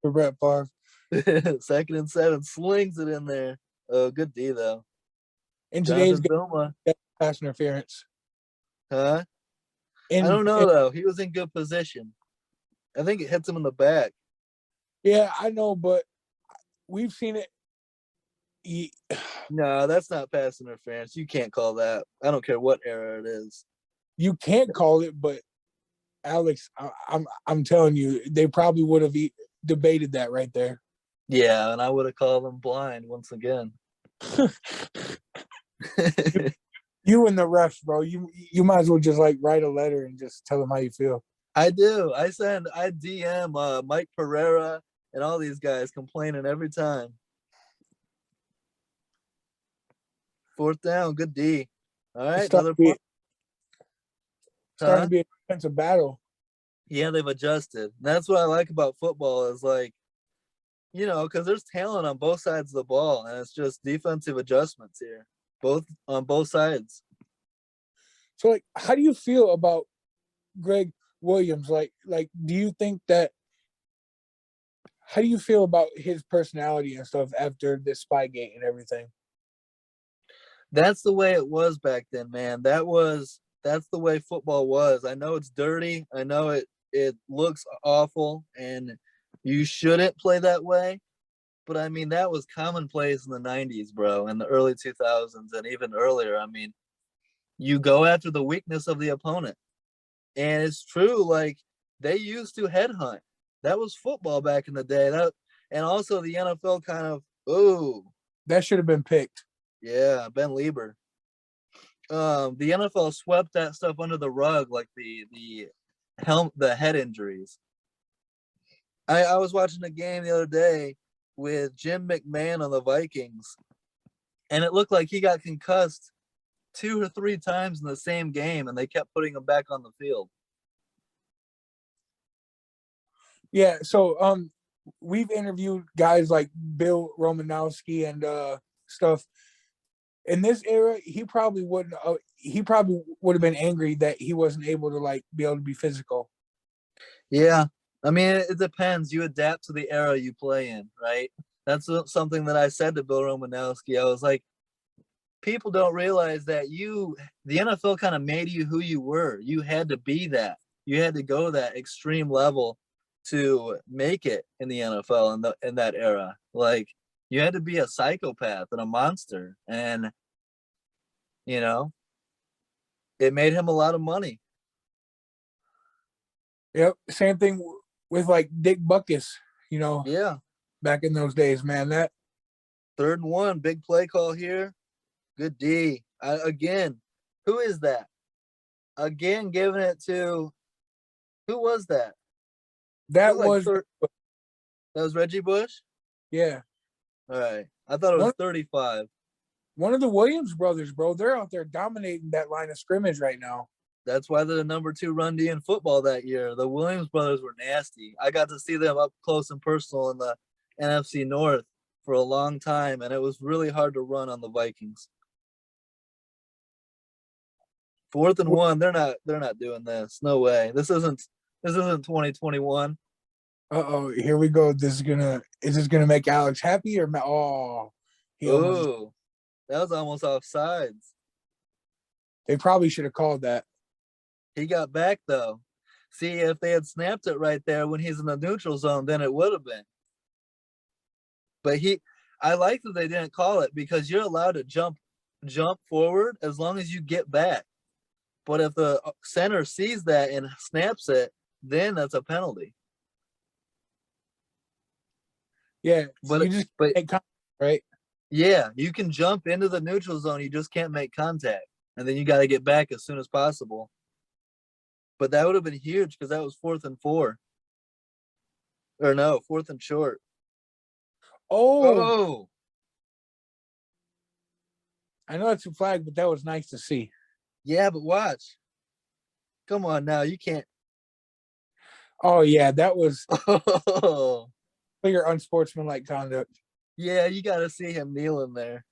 for Brett Favre. 2nd and 7, slings it in there. Oh, good D though. In today's game, pass interference. Huh? I don't know though. He was in good position. I think it hits him in the back. Yeah, I know, but we've seen it. No, that's not pass interference. You can't call that. I don't care what era it is. You can't call it, but Alex, I'm telling you, they probably would have debated that right there. Yeah, and I would have called them blind once again. You and the refs, bro. You might as well just like write a letter and just tell them how you feel. I do. I DM Mike Pereira and all these guys complaining every time. 4th down, good D. All right, another point. Starting to be a defensive battle. Yeah, they've adjusted. That's what I like about football is like, because there's talent on both sides of the ball, and it's just defensive adjustments here. on both sides. So, like, how do you feel about Greg Williams? Like, do you think that? How do you feel about his personality and stuff after this Spygate and everything? That's the way it was back then, man. That's the way football was. I know it's dirty. I know it looks awful, and you shouldn't play that way. But I mean, that was commonplace in the '90s, bro, in the early 2000s, and even earlier. I mean, you go after the weakness of the opponent, and it's true. Like they used to headhunt. That was football back in the day. And also the NFL kind of That should have been picked. yeah, Ben Lieber. The NFL swept that stuff under the rug, like the head injuries. I was watching a game the other day with Jim McMahon on the Vikings, and it looked like he got concussed 2 or 3 times in the same game, and they kept putting him back on the field. Yeah, so we've interviewed guys like Bill Romanowski and stuff. In this era, he probably wouldn't. He probably would have been angry that he wasn't able to like be able to be physical. Yeah, I mean it depends. You adapt to the era you play in, right? That's something that I said to Bill Romanowski. I was like, people don't realize that the NFL kind of made you who you were. You had to be that. You had to go that extreme level to make it in the NFL in that era. Like you had to be a psychopath and a monster, and you know it made him a lot of money. Yep. Same thing with like Dick Buckus. You know, Yeah, back in those days, man. That 3rd and 1, big play call here. Good D. Again, who is that? Again, giving it to who was that? that Like was that was Reggie Bush. yeah. All right, I thought it was 35. One of the Williams brothers, bro. They're out there dominating that line of scrimmage right now. That's why they're the number 2 run D in football that year. The Williams brothers were nasty. I got to see them up close and personal in the NFC North for a long time, and it was really hard to run on the Vikings. 4th and 1, they're not doing this. No way. This isn't 2021. Here we go. Is this gonna make Alex happy or he almost Ooh, that was almost offsides. they probably should have called that. He got back though. See, if they had snapped it right there when he's in the neutral zone, then it would have been. But I like that they didn't call it because you're allowed to jump forward as long as you get back. But if the center sees that and snaps it, then that's a penalty. Yeah, But you just but make contact, right? yeah, you can jump into the neutral zone. You just can't make contact, and then you got to get back as soon as possible. But that would have been huge because that was 4th and 4. Or no, 4th and short. Oh, I know it's a flag, but that was nice to see. Yeah, but watch. Come on now, you can't. Oh yeah, that was Oh, clear unsportsmanlike conduct. yeah, you got to see him kneeling there.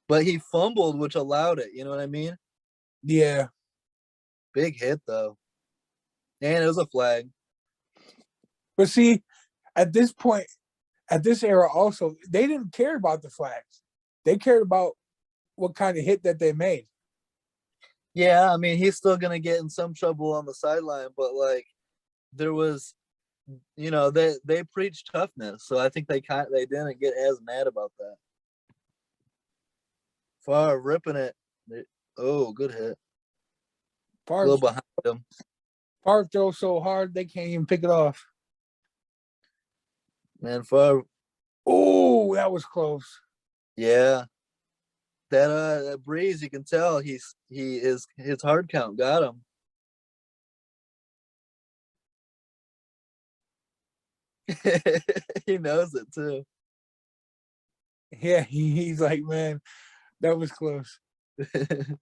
But he fumbled, which allowed it. You know what I mean? Yeah, Big hit though, and it was a flag. but see, at this point, at this era, also they didn't care about the flags. They cared about what kind of hit that they made. Yeah, I mean he's still gonna get in some trouble on the sideline, but like there was, they preached toughness, so I think they didn't get as mad about that. Favre ripping it. Good hit. A little behind him. Favre throws so hard they can't even pick it off. Man, Favre. Oh, that was close. Yeah. That Breeze, you can tell his hard count got him. He knows it too. Yeah, he's like, man, that was close. 2nd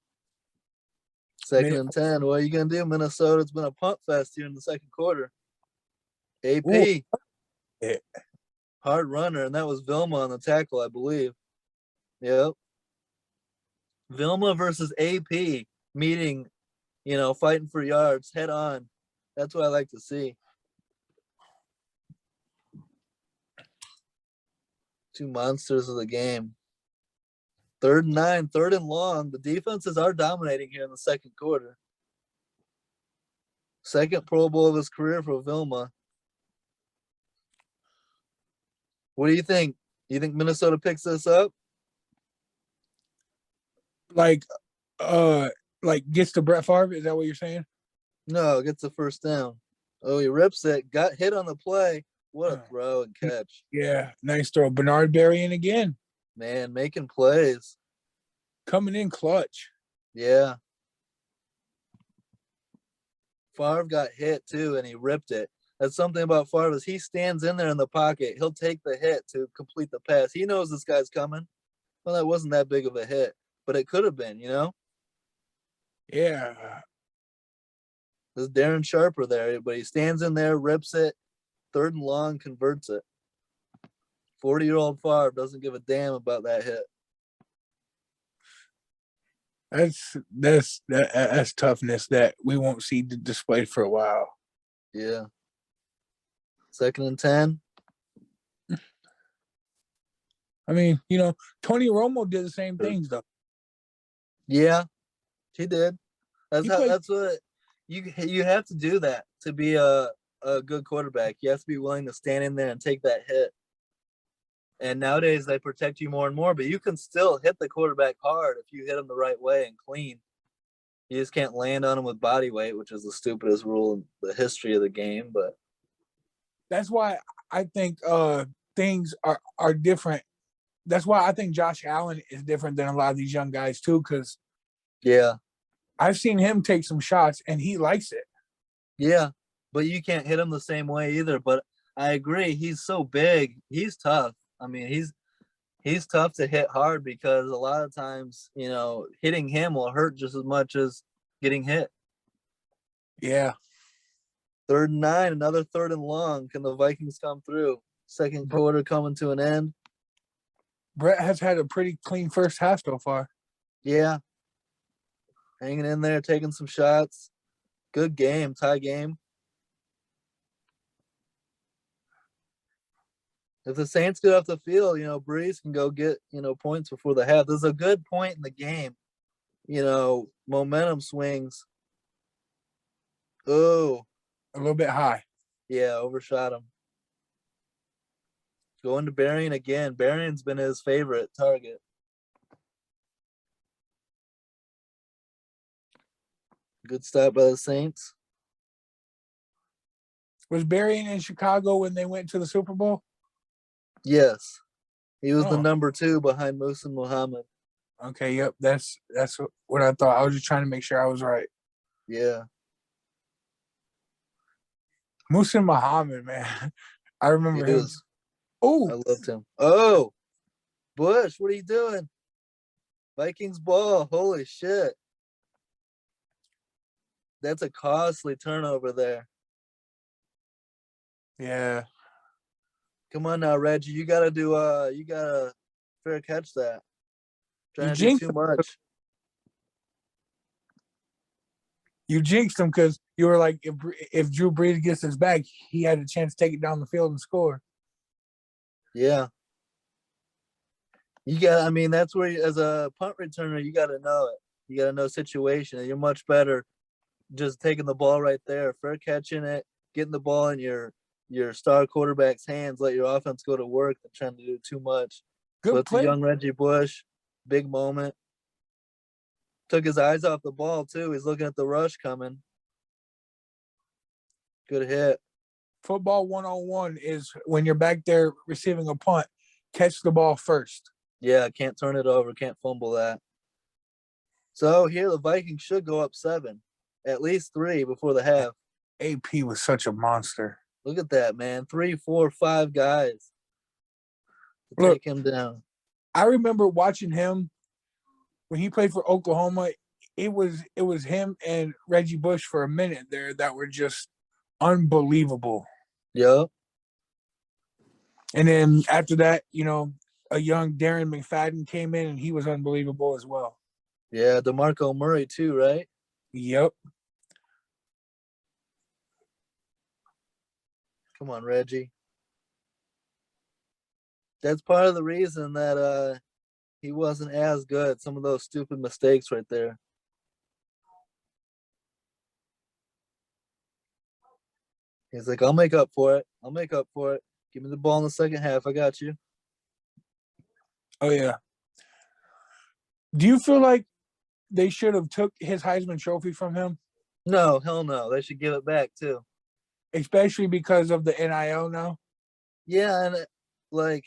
and 10. What are you gonna do, Minnesota? It's been a punt fest here in the 2nd quarter. AP. Ooh. Yeah. Hard runner, and that was Vilma on the tackle, I believe. Yep. Vilma versus AP meeting, fighting for yards head on. That's what I like to see. Two monsters of the game. 3rd and 9, 3rd and long. The defenses are dominating here in the second quarter. Second Pro Bowl of his career for Vilma. What do you think? You think Minnesota picks this up? Like gets to Brett Favre? Is that what you're saying? No, gets the first down. Oh, he rips it. Got hit on the play. What a throw and catch. Yeah, nice throw. Bernard Berrien again. Man, making plays. Coming in clutch. Yeah. Favre got hit too, and he ripped it. That's something about Favre is he stands in there in the pocket. He'll take the hit to complete the pass. He knows this guy's coming. Well, that wasn't that big of a hit, but it could have been, Yeah. There's Darren Sharper there, but he stands in there, rips it, 3rd and long, converts it. 40-year-old Favre doesn't give a damn about that hit. That's toughness that we won't see displayed for a while. Yeah. 2nd and 10. I mean, Tony Romo did the same things though. Yeah, he did. That's what you have to do that to be a good quarterback. You have to be willing to stand in there and take that hit. And nowadays they protect you more and more, but you can still hit the quarterback hard if you hit him the right way and clean. You just can't land on him with body weight, which is the stupidest rule in the history of the game. But that's why I think things are different. That's why I think Josh Allen is different than a lot of these young guys too, because I've seen him take some shots and he likes it. Yeah, but you can't hit him the same way either. But I agree, he's so big, he's tough. I mean, he's tough to hit hard because a lot of times, hitting him will hurt just as much as getting hit. Yeah. 3rd and 9, another 3rd and long. Can the Vikings come through? Second quarter coming to an end. Brett has had a pretty clean first half so far. Yeah. Hanging in there, taking some shots. Good game, tie game. If the Saints get off the field, Breeze can go get, points before the half. There's a good point in the game. Momentum swings. Oh. A little bit high. Yeah, overshot him. Going to Berrien again. Berrien's been his favorite target. Good stop by the Saints. Was Berrien in Chicago when they went to the Super Bowl? Yes. He was the number 2 behind Musa Muhammad. Okay, yep. That's what I thought. I was just trying to make sure I was right. Yeah. Musa Muhammad, man. I remember him. Oh, I loved him. Oh, Bush, what are you doing? Vikings ball. Holy shit. That's a costly turnover there. Yeah. Come on now, Reggie. You gotta fair catch that. Trying to do too much. You jinxed him because you were like, if Drew Brees gets his back, he had a chance to take it down the field and score. Yeah. That's where as a punt returner, you got to know it. You got to know situation. You're much better just taking the ball right there, fair catching it, getting the ball in your star quarterback's hands, let your offense go to work than trying to do too much. Good play. Young Reggie Bush, big moment. Took his eyes off the ball, too. He's looking at the rush coming. Good hit. Football 101 is when you're back there receiving a punt, catch the ball first. Yeah, can't turn it over, can't fumble that. So here the Vikings should go up 7, at least 3 before the half. AP was such a monster. Look at that, man. 3, 4, 5 guys to take him down. I remember watching him when he played for Oklahoma. It was him and Reggie Bush for a minute there that were just unbelievable. Yep. And then after that, a young Darren McFadden came in and he was unbelievable as well. Yeah, DeMarco Murray too, right? Yep. Come on, Reggie. That's part of the reason that he wasn't as good. Some of those stupid mistakes right there. He's like, I'll make up for it. I'll make up for it. Give me the ball in the second half. I got you. Oh yeah. Do you feel like they should have took his Heisman Trophy from him, No, hell no. They should give it back too. especially because of the NIL now? Yeah, and like,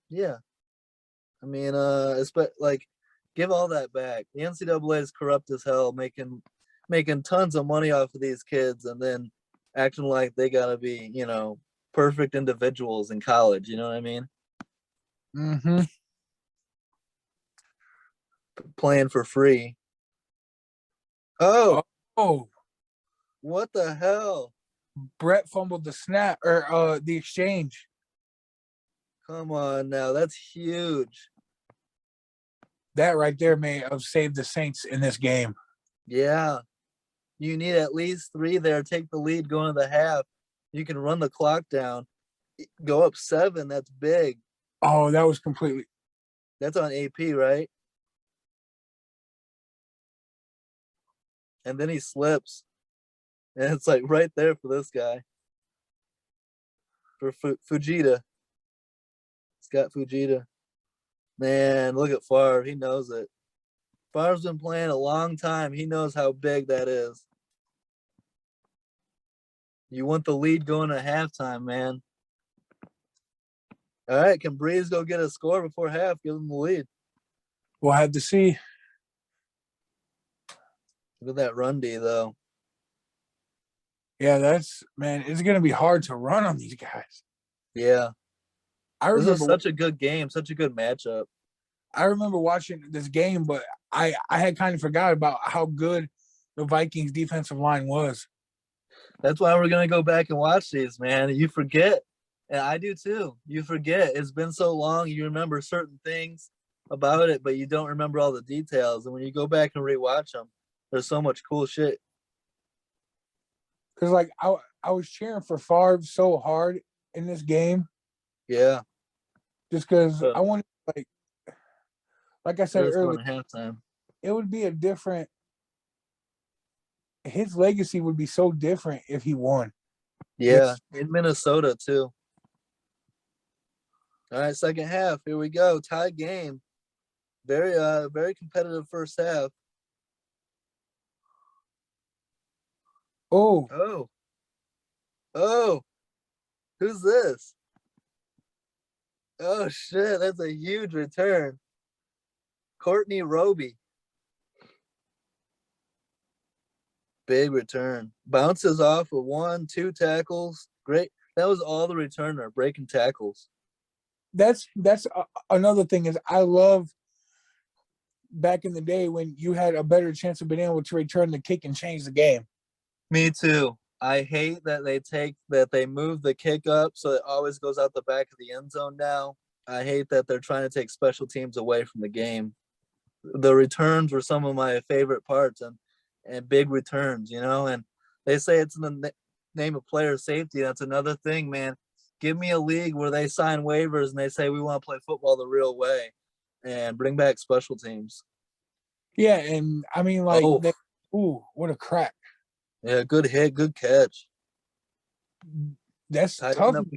yeah. I mean, like, give all that back. The NCAA is corrupt as hell, making tons of money off of these kids, and then acting like they gotta be, perfect individuals in college. You know what I mean? Mm-hmm. Playing for free. Oh, Oh, what the hell? Brett fumbled the snap or the exchange. Come on now, that's huge. That right there may have saved the Saints in this game. Yeah, you need at least three there. Take the lead going to the half. You can run the clock down. Go up 7. That's big. Oh, that was completely. That's on AP, right? And then he slips. And it's like right there for this guy. For Fujita. Scott Fujita. Man, look at Favre. He knows it. Favre's been playing a long time. He knows how big that is. You want the lead going to halftime, man. All right, can Breeze go get a score before half? Give them the lead. We'll have to see. Look at that run D, though. Yeah, that's man. It's gonna be hard to run on these guys. Yeah. I This is remember such a good game, such a good matchup. I remember watching this game, but I had kind of forgot about how good the Vikings defensive line was. That's why we're gonna go back and watch these, man. You forget, and I do too. You forget. It's been so long. You remember certain things about it, but you don't remember all the details. And when you go back and rewatch them, there's so much cool shit. Because like I was cheering for Favre so hard in this game, Yeah. just because So I wanted like I said let's go earlier, to halftime. it would be a different. His legacy would be so different if he won. Yeah, in Minnesota too. All right, second half. Here we go. Tie game. Very competitive first half. Oh, Oh, oh, who's this? Oh shit, that's a huge return. Courtney Roby. Big return. Bounces off of 1, 2 tackles. Great. That was all the returner, breaking tackles. that's another thing is I love back in the day when you had a better chance of being able to return the kick and change the game. Me too. I hate that they move the kick up so it always goes out the back of the end zone now. I hate that they're trying to take special teams away from the game. The returns were some of my favorite parts and big returns, and they say it's in the name of player safety. That's another thing, man. Give me a league where they sign waivers and they say we want to play football the real way and bring back special teams. Yeah, and I mean like Oh, ooh, what a crack. yeah, good hit, good catch. That's Tight end tough. number,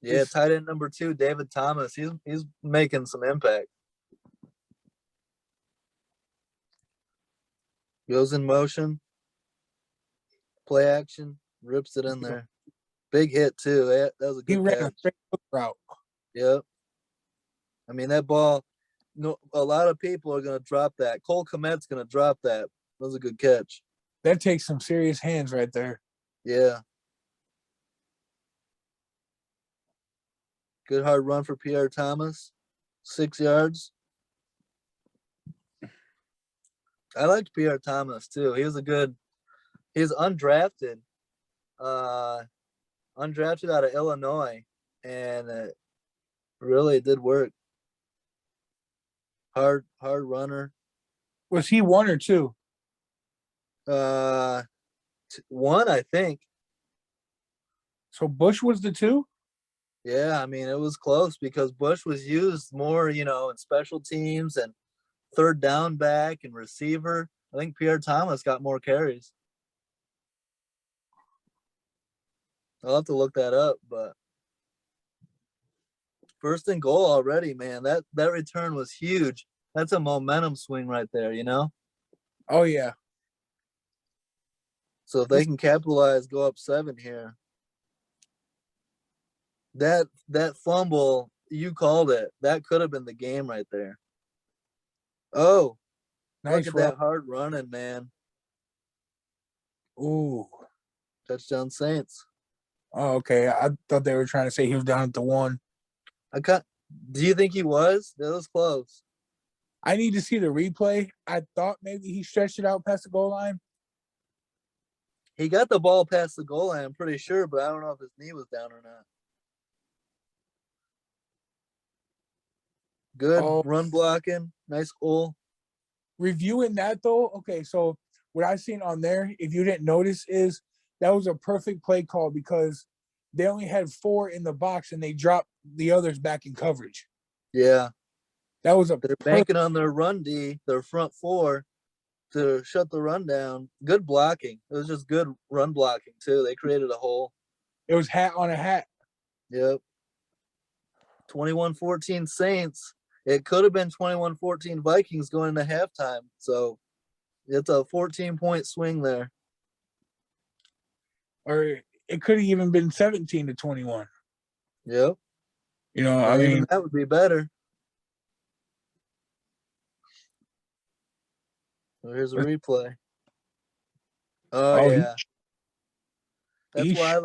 yeah, tight end number 2, David Thomas. He's making some impact. Goes in motion, play action, rips it in there. Big hit too. That was a He good ran a catch. straight hook route. Yep. I mean that ball. No, a lot of people are gonna drop that. Cole Kmet's gonna drop that. That was a good catch. That takes some serious hands right there. Yeah. Good hard run for Pierre Thomas. 6 yards. I liked Pierre Thomas too. He was undrafted. Uh Undrafted out of Illinois, and really did work. Hard runner. Was he 1 or 2? Uh, one, I think. So Bush was the 2? Yeah, I mean it was close because Bush was used more, in special teams and third down back and receiver. I think Pierre Thomas got more carries. I'll have to look that up, but first and goal already, man. That return was huge. That's a momentum swing right there. Oh yeah. So if they can capitalize, go up 7 here. That fumble, you called it. That could have been the game right there. Oh, look Nice at run. that hard running, man. Ooh. Touchdown Saints. Oh, okay. I thought they were trying to say he was down at the 1. Do you think he was? That was close. I need to see the replay. I thought maybe he stretched it out past the goal line. He got the ball past the goal line, I'm pretty sure, but I don't know if his knee was down or not. Good run blocking. Nice goal. Reviewing that though, okay, so what I seen on there, if you didn't notice, is that was a perfect play call because they only had 4 in the box and they dropped the others back in coverage. Yeah. That was They're banking on their run D, their front 4, to shut the run down. Good blocking. It was just good run blocking, too. They created a hole. It was hat on a hat. Yep. 21-14 Saints. It could have been 21-14 Vikings going into halftime. So it's a 14-point swing there. Or it could have even been 17-21. Yep. I mean, that would be better. Well, here's a replay. Oh yeah. That's why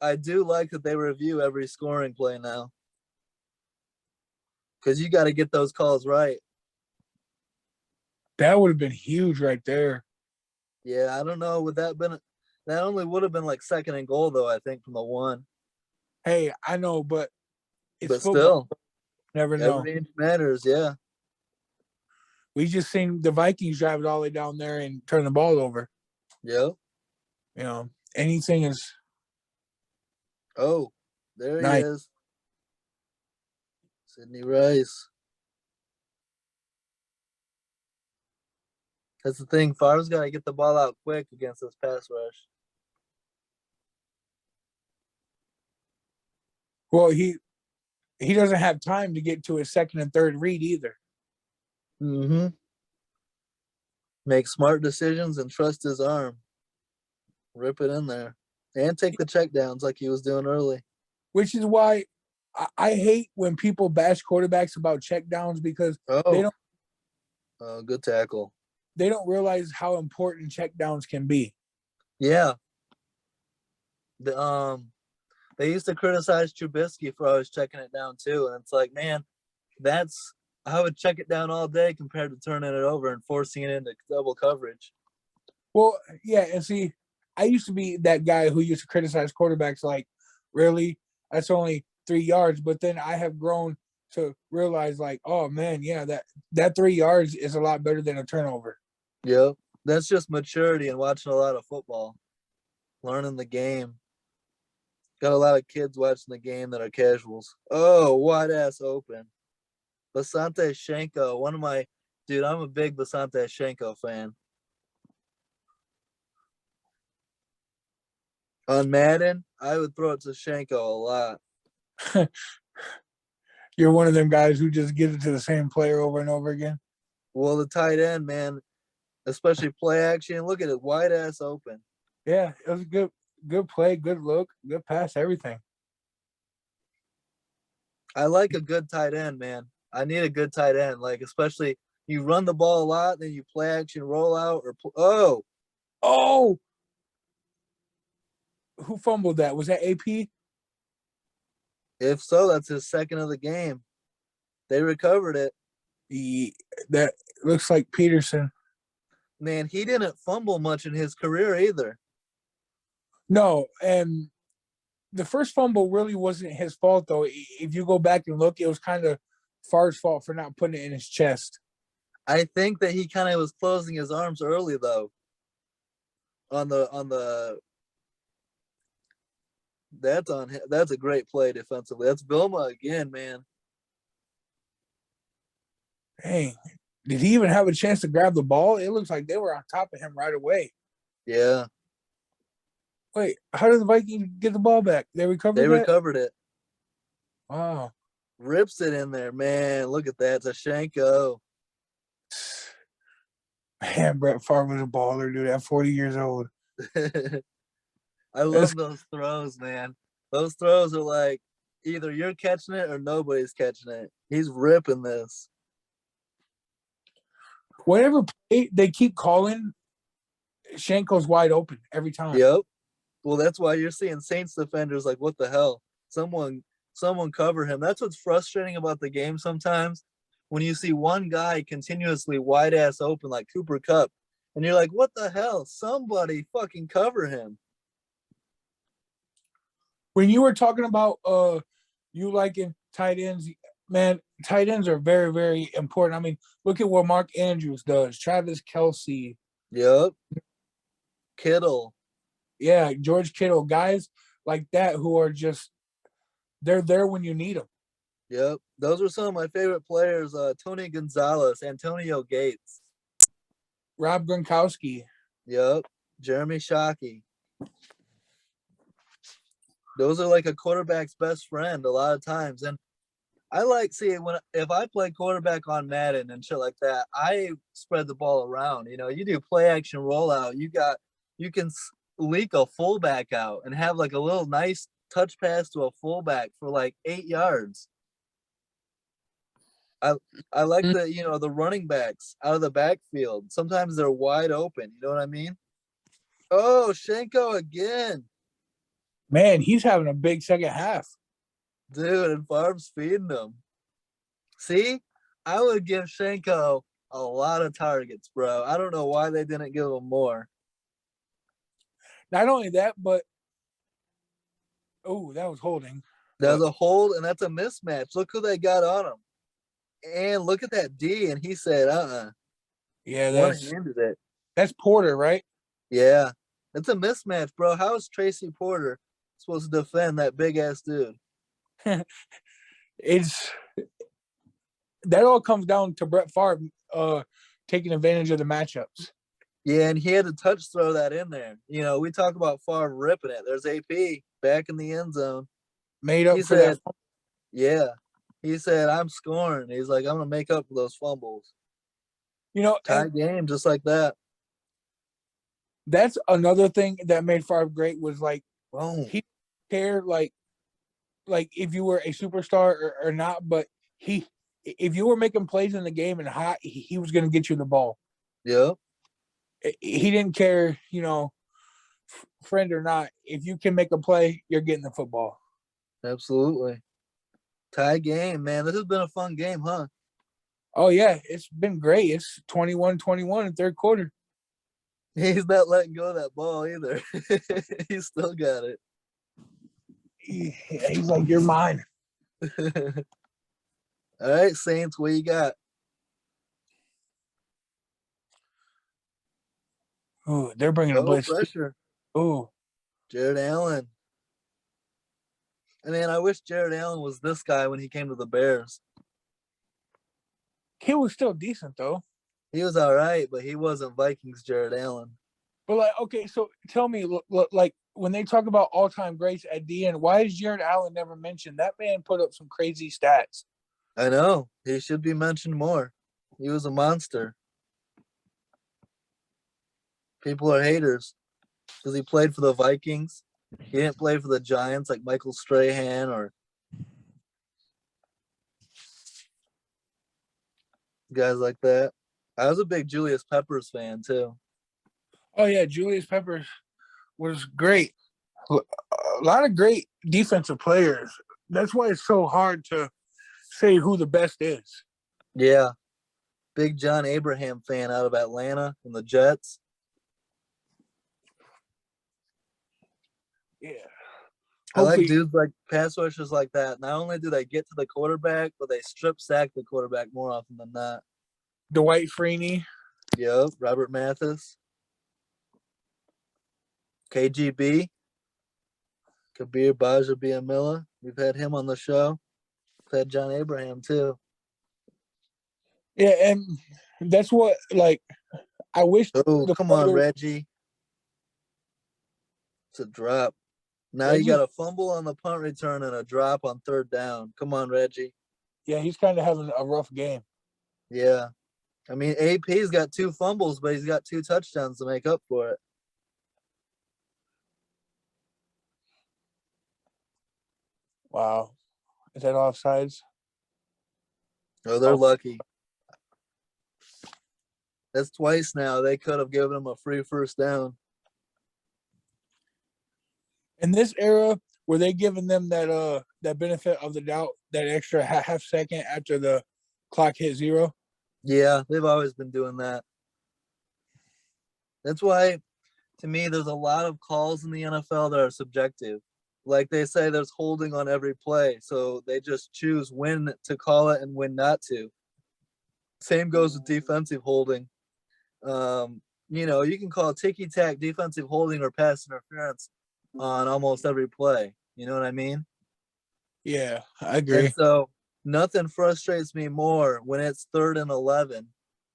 I do like that they review every scoring play now. Because you got to get those calls right. That would have been huge right there. Yeah, I don't know. That only would have been like second and goal though, I think, from the 1. Hey, I know, but it's football. Still, never know. Every inch matters, yeah. We just seen the Vikings drive it all the way down there and turn the ball over. Yep. Anything is. Oh, there nice. He is. Sidney Rice. That's the thing. Favre's got to get the ball out quick against this pass rush. Well, he doesn't have time to get to his second and third read either. Mm-hmm. Make smart decisions and trust his arm. Rip it in there. And take the checkdowns like he was doing early. Which is why I hate when people bash quarterbacks about checkdowns because they don't. Oh, good tackle. They don't realize how important checkdowns can be. Yeah. They used to criticize Trubisky for always checking it down too, and it's like, man, I would check it down all day compared to turning it over and forcing it into double coverage. Well, yeah, and see, I used to be that guy who used to criticize quarterbacks like, really? That's only 3 yards. But then I have grown to realize like, oh man, yeah, that 3 yards is a lot better than a turnover. Yep. That's just maturity and watching a lot of football. Learning the game. Got a lot of kids watching the game that are casuals. Oh, wide ass open. Basante Shenko, dude, I'm a big Basante Shenko fan. On Madden, I would throw it to Shenko a lot. You're one of them guys who just gives it to the same player over and over again. Well, the tight end, man, especially play action. Look at it, wide ass open. Yeah, it was a good play, good look, good pass, everything. I like a good tight end, man. I need a good tight end, like especially you run the ball a lot, then you play action, roll out, or who fumbled that? Was that AP? If so, that's his second of the game. They recovered it. That looks like Peterson. Man, he didn't fumble much in his career either. No, and the first fumble really wasn't his fault, though. If you go back and look, it was kind of Farr's fault for not putting it in his chest. I think that he kind of was closing his arms early though. On the that's a great play defensively. That's Vilma again, man. Hey, did he even have a chance to grab the ball? It looks like they were on top of him right away. Yeah, Wait, how did the Vikings get the ball back? They recovered they that? recovered it. Wow. Rips it in there, man. Look at that. Tashenko. Man, Brett Favre was a baller, dude, at 40 years old. I That's love those throws, man. Those throws are like either you're catching it or nobody's catching it. He's ripping this. whatever play they keep calling, Shanko's wide open every time. Yep. Well, that's why you're seeing Saints defenders like, what the hell? Someone cover him. That's what's frustrating about the game sometimes. When you see one guy continuously wide ass open like Cooper Kupp, and you're like, what the hell? Somebody fucking cover him. When you were talking about you liking tight ends, man, tight ends are very, very important. I mean, look at what Mark Andrews does, Travis Kelce. Yep. Kittle. Yeah, George Kittle, guys like that who are just they're there when you need them. Yep. Those are some of my favorite players. Tony Gonzalez, Antonio Gates. Rob Gronkowski. Yep. Jeremy Shockey. Those are like a quarterback's best friend a lot of times. And I like if I play quarterback on Madden and shit like that, I spread the ball around. You do play action rollout. You can leak a fullback out and have like a little nice touch pass to a fullback for like 8 yards. I like the running backs out of the backfield. Sometimes they're wide open. You know what I mean? Oh, Shenko again. Man, he's having a big second half. Dude, and Favre's feeding them. See, I would give Shenko a lot of targets, bro. I don't know why they didn't give him more. Not only that, but that was holding. There's a hold, and that's a mismatch. Look who they got on him. And look at that D, and he said, Yeah, one-handed it. That's Porter, right? Yeah. It's a mismatch, bro. How is Tracy Porter supposed to defend that big-ass dude? That all comes down to Brett Favre taking advantage of the matchups. Yeah, and he had to touch throw that in there. We talk about Favre ripping it. There's AP back in the end zone. Made up for that. Yeah. He said, I'm scoring. He's like, I'm going to make up for those fumbles. Tie game just like that. That's another thing that made Favre great was like, he cared like if you were a superstar or not, but if you were making plays in the game and hot, he was going to get you the ball. Yeah. He didn't care, friend or not. If you can make a play, you're getting the football. Absolutely. Tie game, man. This has been a fun game, huh? Oh, yeah. It's been great. It's 21-21 in third quarter. He's not letting go of that ball either. He's still got it. He's like, you're mine. All right, Saints, what you got? Oh, they're bringing a blitz. Pressure. Oh, Jared Allen. And man, I wish Jared Allen was this guy when he came to the Bears. He was still decent, though. He was all right, but he wasn't Vikings Jared Allen. But, like, okay, so tell me, like, when they talk about all-time greats at the end, why is Jared Allen never mentioned? That man put up some crazy stats. I know. He should be mentioned more. He was a monster. People are haters because he played for the Vikings. He didn't play for the Giants like Michael Strahan or guys like that. I was a big Julius Peppers fan too. Oh, yeah, Julius Peppers was great. A lot of great defensive players. That's why it's so hard to say who the best is. Yeah. Big John Abraham fan out of Atlanta and the Jets. Yeah. I like dudes like pass rushers like that. Not only do they get to the quarterback, but they strip sack the quarterback more often than not. Dwight Freeney. Yep. Robert Mathis. KGB. Kabir Baja-Biamila. We've had him on the show. We've had John Abraham too. Yeah, and that's what I wish Oh, the come on, players. Reggie. It's a drop. Now you Reggie, got a fumble on the punt return and a drop on third down. Come on, Reggie. yeah, he's kind of having a rough game. Yeah. I mean, AP's got 2 fumbles, but he's got 2 touchdowns to make up for it. Wow, is that offsides? Oh, they're lucky. That's twice now. They could have given him a free first down. In this era, were they giving them that benefit of the doubt, that extra half second after the clock hit 0? Yeah, they've always been doing that. That's why, to me, there's a lot of calls in the NFL that are subjective. Like they say, there's holding on every play, so they just choose when to call it and when not to. Same goes with defensive holding. You can call ticky-tack defensive holding or pass interference on almost every play. You know what I mean? Yeah, I agree. And so nothing frustrates me more when it's 3rd and 11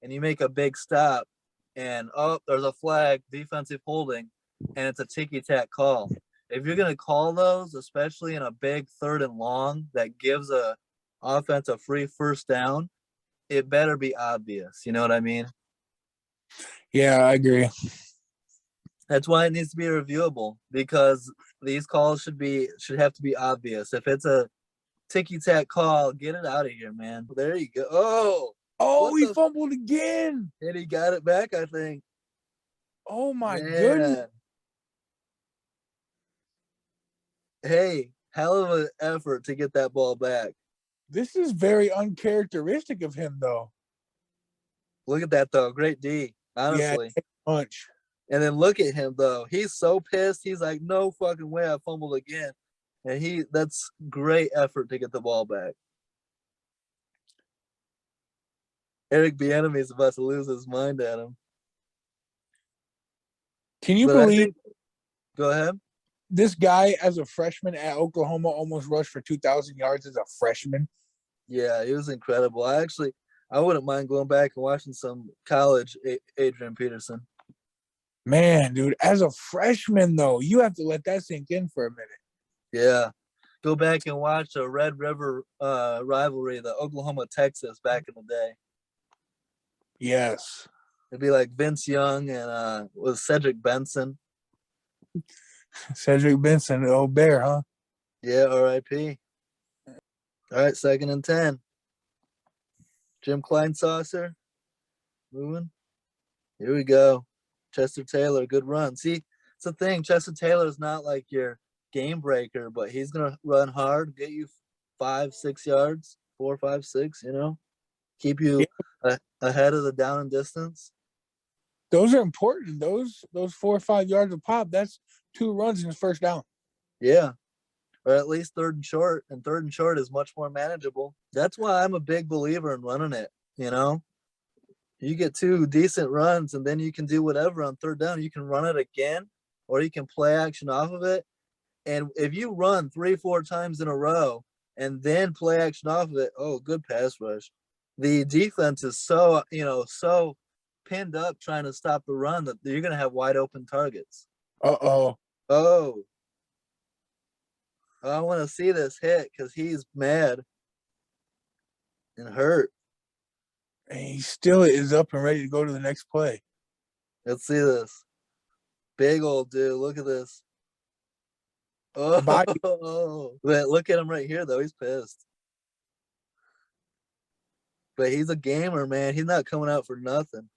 and you make a big stop and, there's a flag, defensive holding, and it's a ticky-tack call. If you're going to call those, especially in a big 3rd and long that gives a offense a free first down, it better be obvious. You know what I mean? Yeah, I agree. That's why it needs to be reviewable, because these calls should have to be obvious. If it's a ticky-tack call, get it out of here, man. There you go. Oh, he fumbled again. And he got it back, I think. Oh, my goodness. Hey, hell of an effort to get that ball back. This is very uncharacteristic of him, though. Look at that, though. Great D, honestly. Yeah, punch. And then look at him, though. He's so pissed. He's like, no fucking way I fumbled again. And that's great effort to get the ball back. Eric Bieniemy is about to lose his mind at him. Can you believe? Go ahead. This guy, as a freshman at Oklahoma, almost rushed for 2,000 yards as a freshman. Yeah, he was incredible. I wouldn't mind going back and watching some college Adrian Peterson. Man, dude, as a freshman, though, you have to let that sink in for a minute. Yeah. Go back and watch a Red River rivalry, the Oklahoma-Texas back in the day. Yes. It'd be like Vince Young and was Cedric Benson. Cedric Benson, the old bear, huh? Yeah, R.I.P. All right, 2nd and 10. Jim Kleinsaucer. Moving. Here we go. Chester Taylor, good run. See, it's the thing. Chester Taylor is not like your game breaker, but he's going to run hard, get you 5-6 yards, 4, 5, 6, keep you ahead of the down and distance. Those are important. Those 4 or 5 yards of pop, that's 2 runs in his first down. Yeah. Or at least 3rd and short, and 3rd and short is much more manageable. That's why I'm a big believer in running it, You get 2 decent runs, and then you can do whatever on 3rd down. You can run it again, or you can play action off of it. And if you run 3-4 times in a row and then play action off of it, good pass rush. The defense is so pinned up trying to stop the run that you're going to have wide open targets. Oh, I want to see this hit because he's mad and hurt. And he still is up and ready to go to the next play. Let's see this. Big old dude. Look at this. Oh, but look at him right here, though. He's pissed. But he's a gamer, man. He's not coming out for nothing.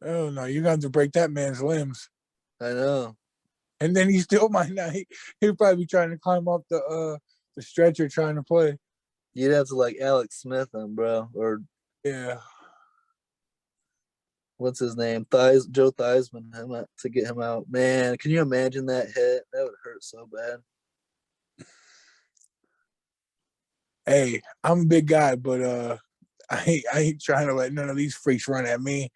Oh, no. You're going to have to break that man's limbs. I know. And then he still might not. He'll probably be trying to climb up the stretcher trying to play. You'd have to like Alex Smith him, bro. Or yeah. What's his name? Joe Theismann to get him out. Man, can you imagine that hit? That would hurt so bad. Hey, I'm a big guy, but I ain't trying to let none of these freaks run at me.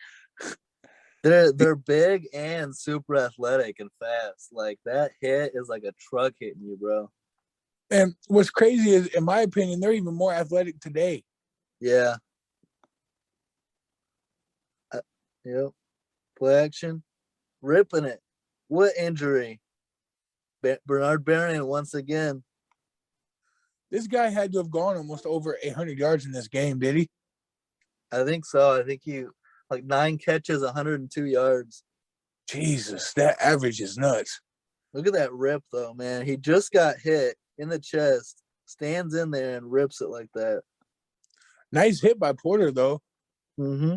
They're big and super athletic and fast. Like that hit is like a truck hitting you, bro. And what's crazy is, in my opinion, they're even more athletic today. Yeah. Yep. Play action. Ripping it. What injury? Bernard Berrian once again. This guy had to have gone almost over 800 yards in this game, did he? I think so. I think he like 9 catches, 102 yards. Jesus, that average is nuts. Look at that rip though, man. He just got hit in the chest, stands in there and rips it like that. Nice hit by Porter though. Mm-hmm.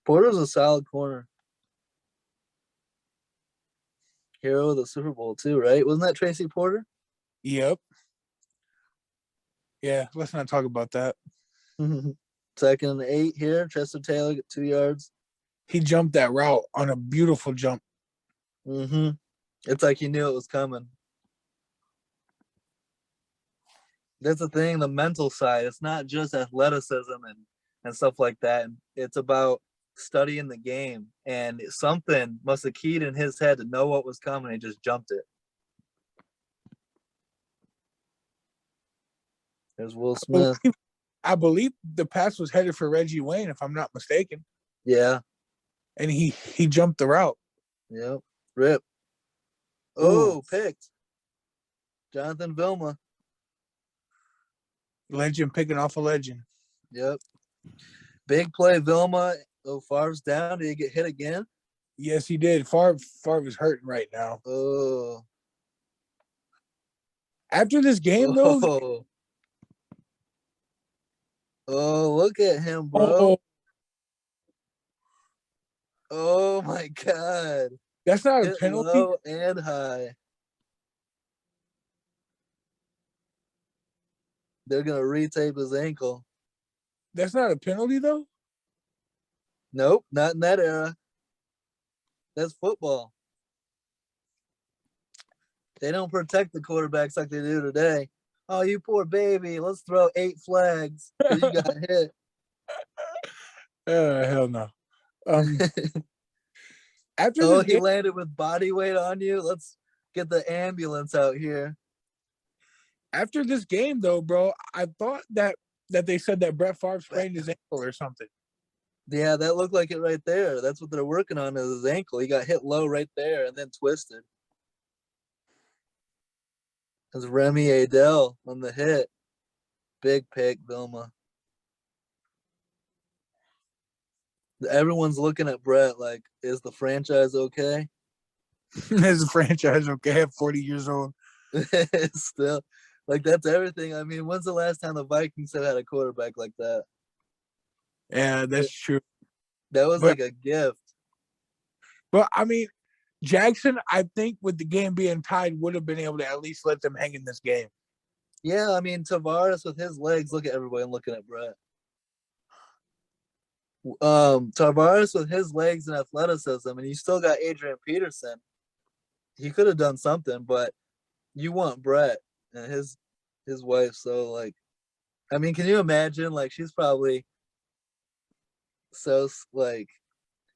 Porter's a solid corner. Hero of the Super Bowl too, right? Wasn't that Tracy Porter? Yep. Yeah, let's not talk about that. 2nd and 8 here. Chester Taylor get 2 yards. He jumped that route on a beautiful jump. Mm-hmm. It's like he knew it was coming. That's the thing, the mental side. It's not just athleticism and stuff like that. It's about studying the game. And something must have keyed in his head to know what was coming. He just jumped it. There's Will Smith. I believe the pass was headed for Reggie Wayne, if I'm not mistaken. Yeah. And he jumped the route. Yep. Rip. Oh, picked. Jonathan Vilma. Legend picking off a legend. Yep. Big play, Vilma. Oh, Favre's down. Did he get hit again? Yes, he did. Favre is hurting right now. Oh. After this game, though. Oh, look at him, bro. Oh my God. That's not hit a penalty. Low and high. They're going to retape his ankle. That's not a penalty, though? Nope, not in that era. That's football. They don't protect the quarterbacks like they do today. Oh, you poor baby. Let's throw 8 flags because you got hit. Hell no. After he game, landed with body weight on you. Let's get the ambulance out here. After this game, though, bro, I thought that they said that Brett Favre sprained his ankle or something. Yeah, that looked like it right there. That's what they're working on, is his ankle. He got hit low right there and then twisted. It's Remy Adele on the hit. Big pick, Vilma. Everyone's looking at Brett like, is the franchise okay? Is the franchise okay at 40 years old? Still, like, that's everything. I mean, when's the last time the Vikings have had a quarterback like that? Yeah, that's true. That was like a gift. But, I mean, Jackson, I think with the game being tied, would have been able to at least let them hang in this game. Yeah, I mean, Tavares with his legs, look at everybody looking at Brett. Tavares with his legs and athleticism, and you still got Adrian Peterson. He could have done something, but you want Brett and his wife. So, like, I mean, can you imagine? Like, she's probably so, like,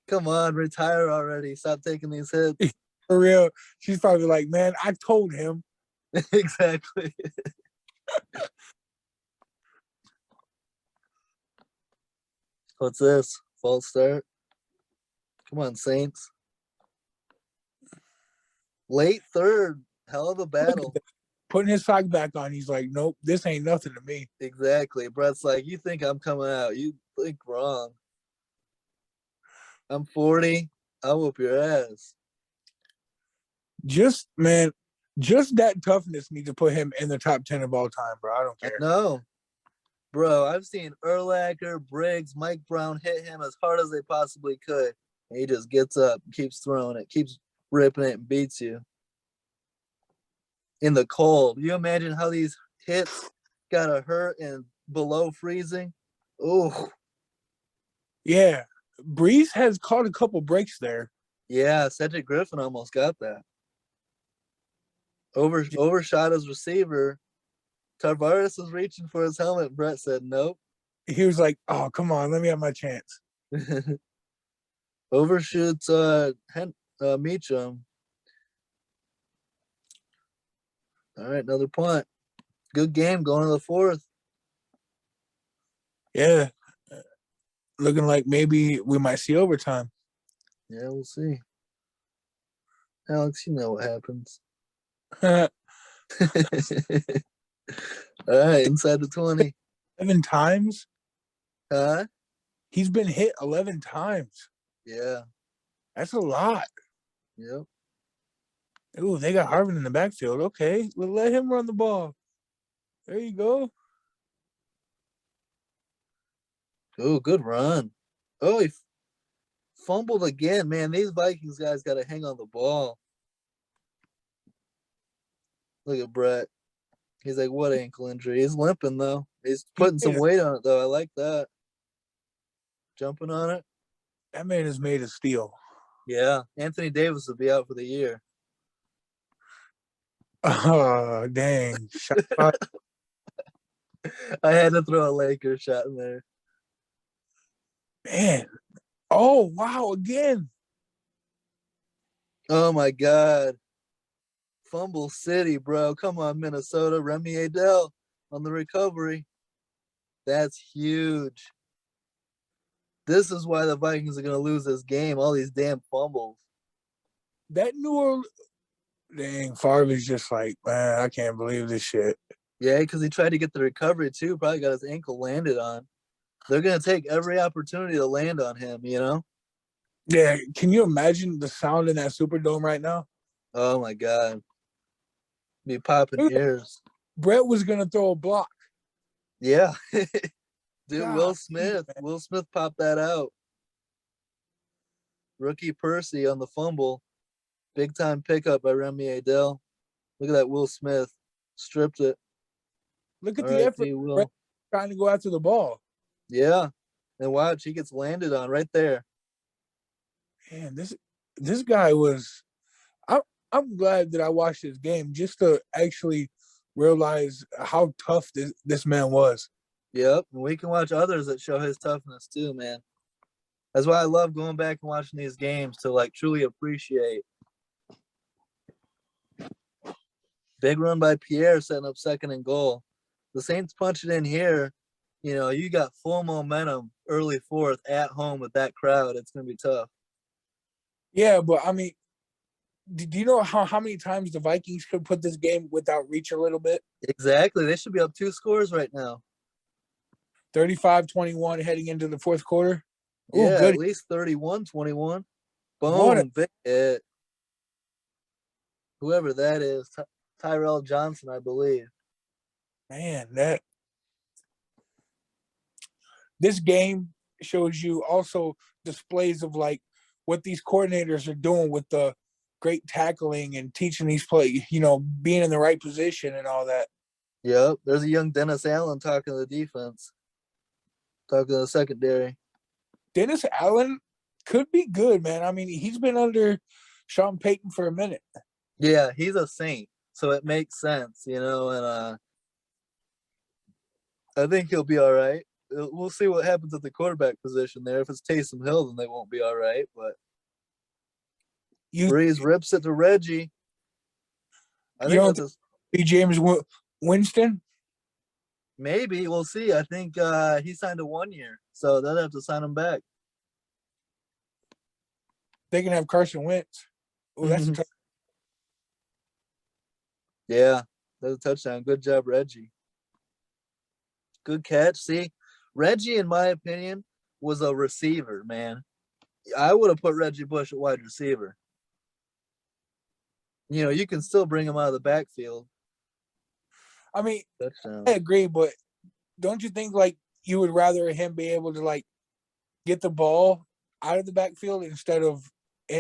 come on, retire already. Stop taking these hits. For real. She's probably like, man, I told him. Exactly. What's this? False start? Come on, Saints. Late third. Hell of a battle. Putting his sock back on, he's like, nope, this ain't nothing to me. Exactly. Brett's like, you think I'm coming out. You think wrong. I'm 40. I'll whoop your ass. Just that toughness needs to put him in the top 10 of all time, bro. I don't care. No. Bro, I've seen Urlacher, Briggs, Mike Brown hit him as hard as they possibly could. And he just gets up, keeps throwing it, keeps ripping it, and beats you. In the cold. You imagine how these hits gotta hurt and below freezing? Oh. Yeah. Breeze has caught a couple breaks there. Yeah, Cedric Griffin almost got that. Overshot his receiver. Tavares was reaching for his helmet. Brett said, nope. he was like, "Oh, come on, let me have my chance." Overshoots Meacham. All right, another punt. Good game going to the fourth. Yeah, looking like maybe we might see overtime. Yeah, we'll see. Alex, you know what happens. All right, inside the 20. 11 times? Huh? He's been hit 11 times. Yeah. That's a lot. Yep. Ooh, they got Harvin in the backfield. Okay, well, let him run the ball. There you go. Oh, good run. Oh, he fumbled again. Man, these Vikings guys got to hang on the ball. Look at Brett. He's like, what ankle injury? He's limping, though. He's putting some weight on it, though. I like that. Jumping on it. That man is made of steel. Yeah. Anthony Davis will be out for the year. Oh, dang. I had to throw a Lakers shot in there. Man. Oh, wow, again. Oh, my God. Fumble City, bro. Come on, Minnesota. Remy Adele on the recovery. That's huge. This is why the Vikings are going to lose this game. All these damn fumbles. That New Orleans, dang, Favre is just like, man, I can't believe this shit. Yeah, because he tried to get the recovery too. Probably got his ankle landed on. They're going to take every opportunity to land on him, you know? Yeah, can you imagine the sound in that Superdome right now? Oh, my God. Be popping ears. Brett was going to throw a block. Yeah. Dude, God, Will Smith. Will Smith popped that out. Rookie Percy on the fumble. Big time pickup by Remy Adele. Look at that Will Smith. Stripped it. Look at the effort. Brett trying to go after the ball. Yeah. And watch, he gets landed on right there. Man, this guy was I'm glad that I watched this game just to actually realize how tough this man was. Yep. And we can watch others that show his toughness too, man. That's why I love going back and watching these games to like truly appreciate. Big run by Pierre setting up second and goal. The Saints punch it in here. You know, you got full momentum early fourth at home with that crowd. It's going to be tough. Yeah, but I mean, do you know how many times the Vikings could put this game without reach a little bit? Exactly. They should be up 2 scores right now. 35-21 heading into the fourth quarter. Ooh, yeah, good. At least 31-21. Boom. Big hit. Whoever that is, Tyrell Johnson, I believe. Man, this game shows you also displays of like what these coordinators are doing with the great tackling and teaching these play, you know, being in the right position and all that. Yep. There's a young Dennis Allen talking to the defense. Talking to the secondary. Dennis Allen could be good, man. I mean, he's been under Sean Payton for a minute. Yeah, he's a Saint, so it makes sense, you know, and I think he'll be all right. We'll see what happens at the quarterback position there. If it's Taysom Hill, then they won't be all right, but Breeze rips it to Reggie. I think that's James Winston? Maybe. We'll see. I think he signed a 1 year, so they'll have to sign him back. They can have Carson Wentz. Oh, that's a touchdown. Yeah, that's a touchdown. Good job, Reggie. Good catch. See, Reggie, in my opinion, was a receiver, man. I would have put Reggie Bush at wide receiver. You know, you can still bring him out of the backfield. I mean, I agree, but don't you think like you would rather him be able to like get the ball out of the backfield instead of?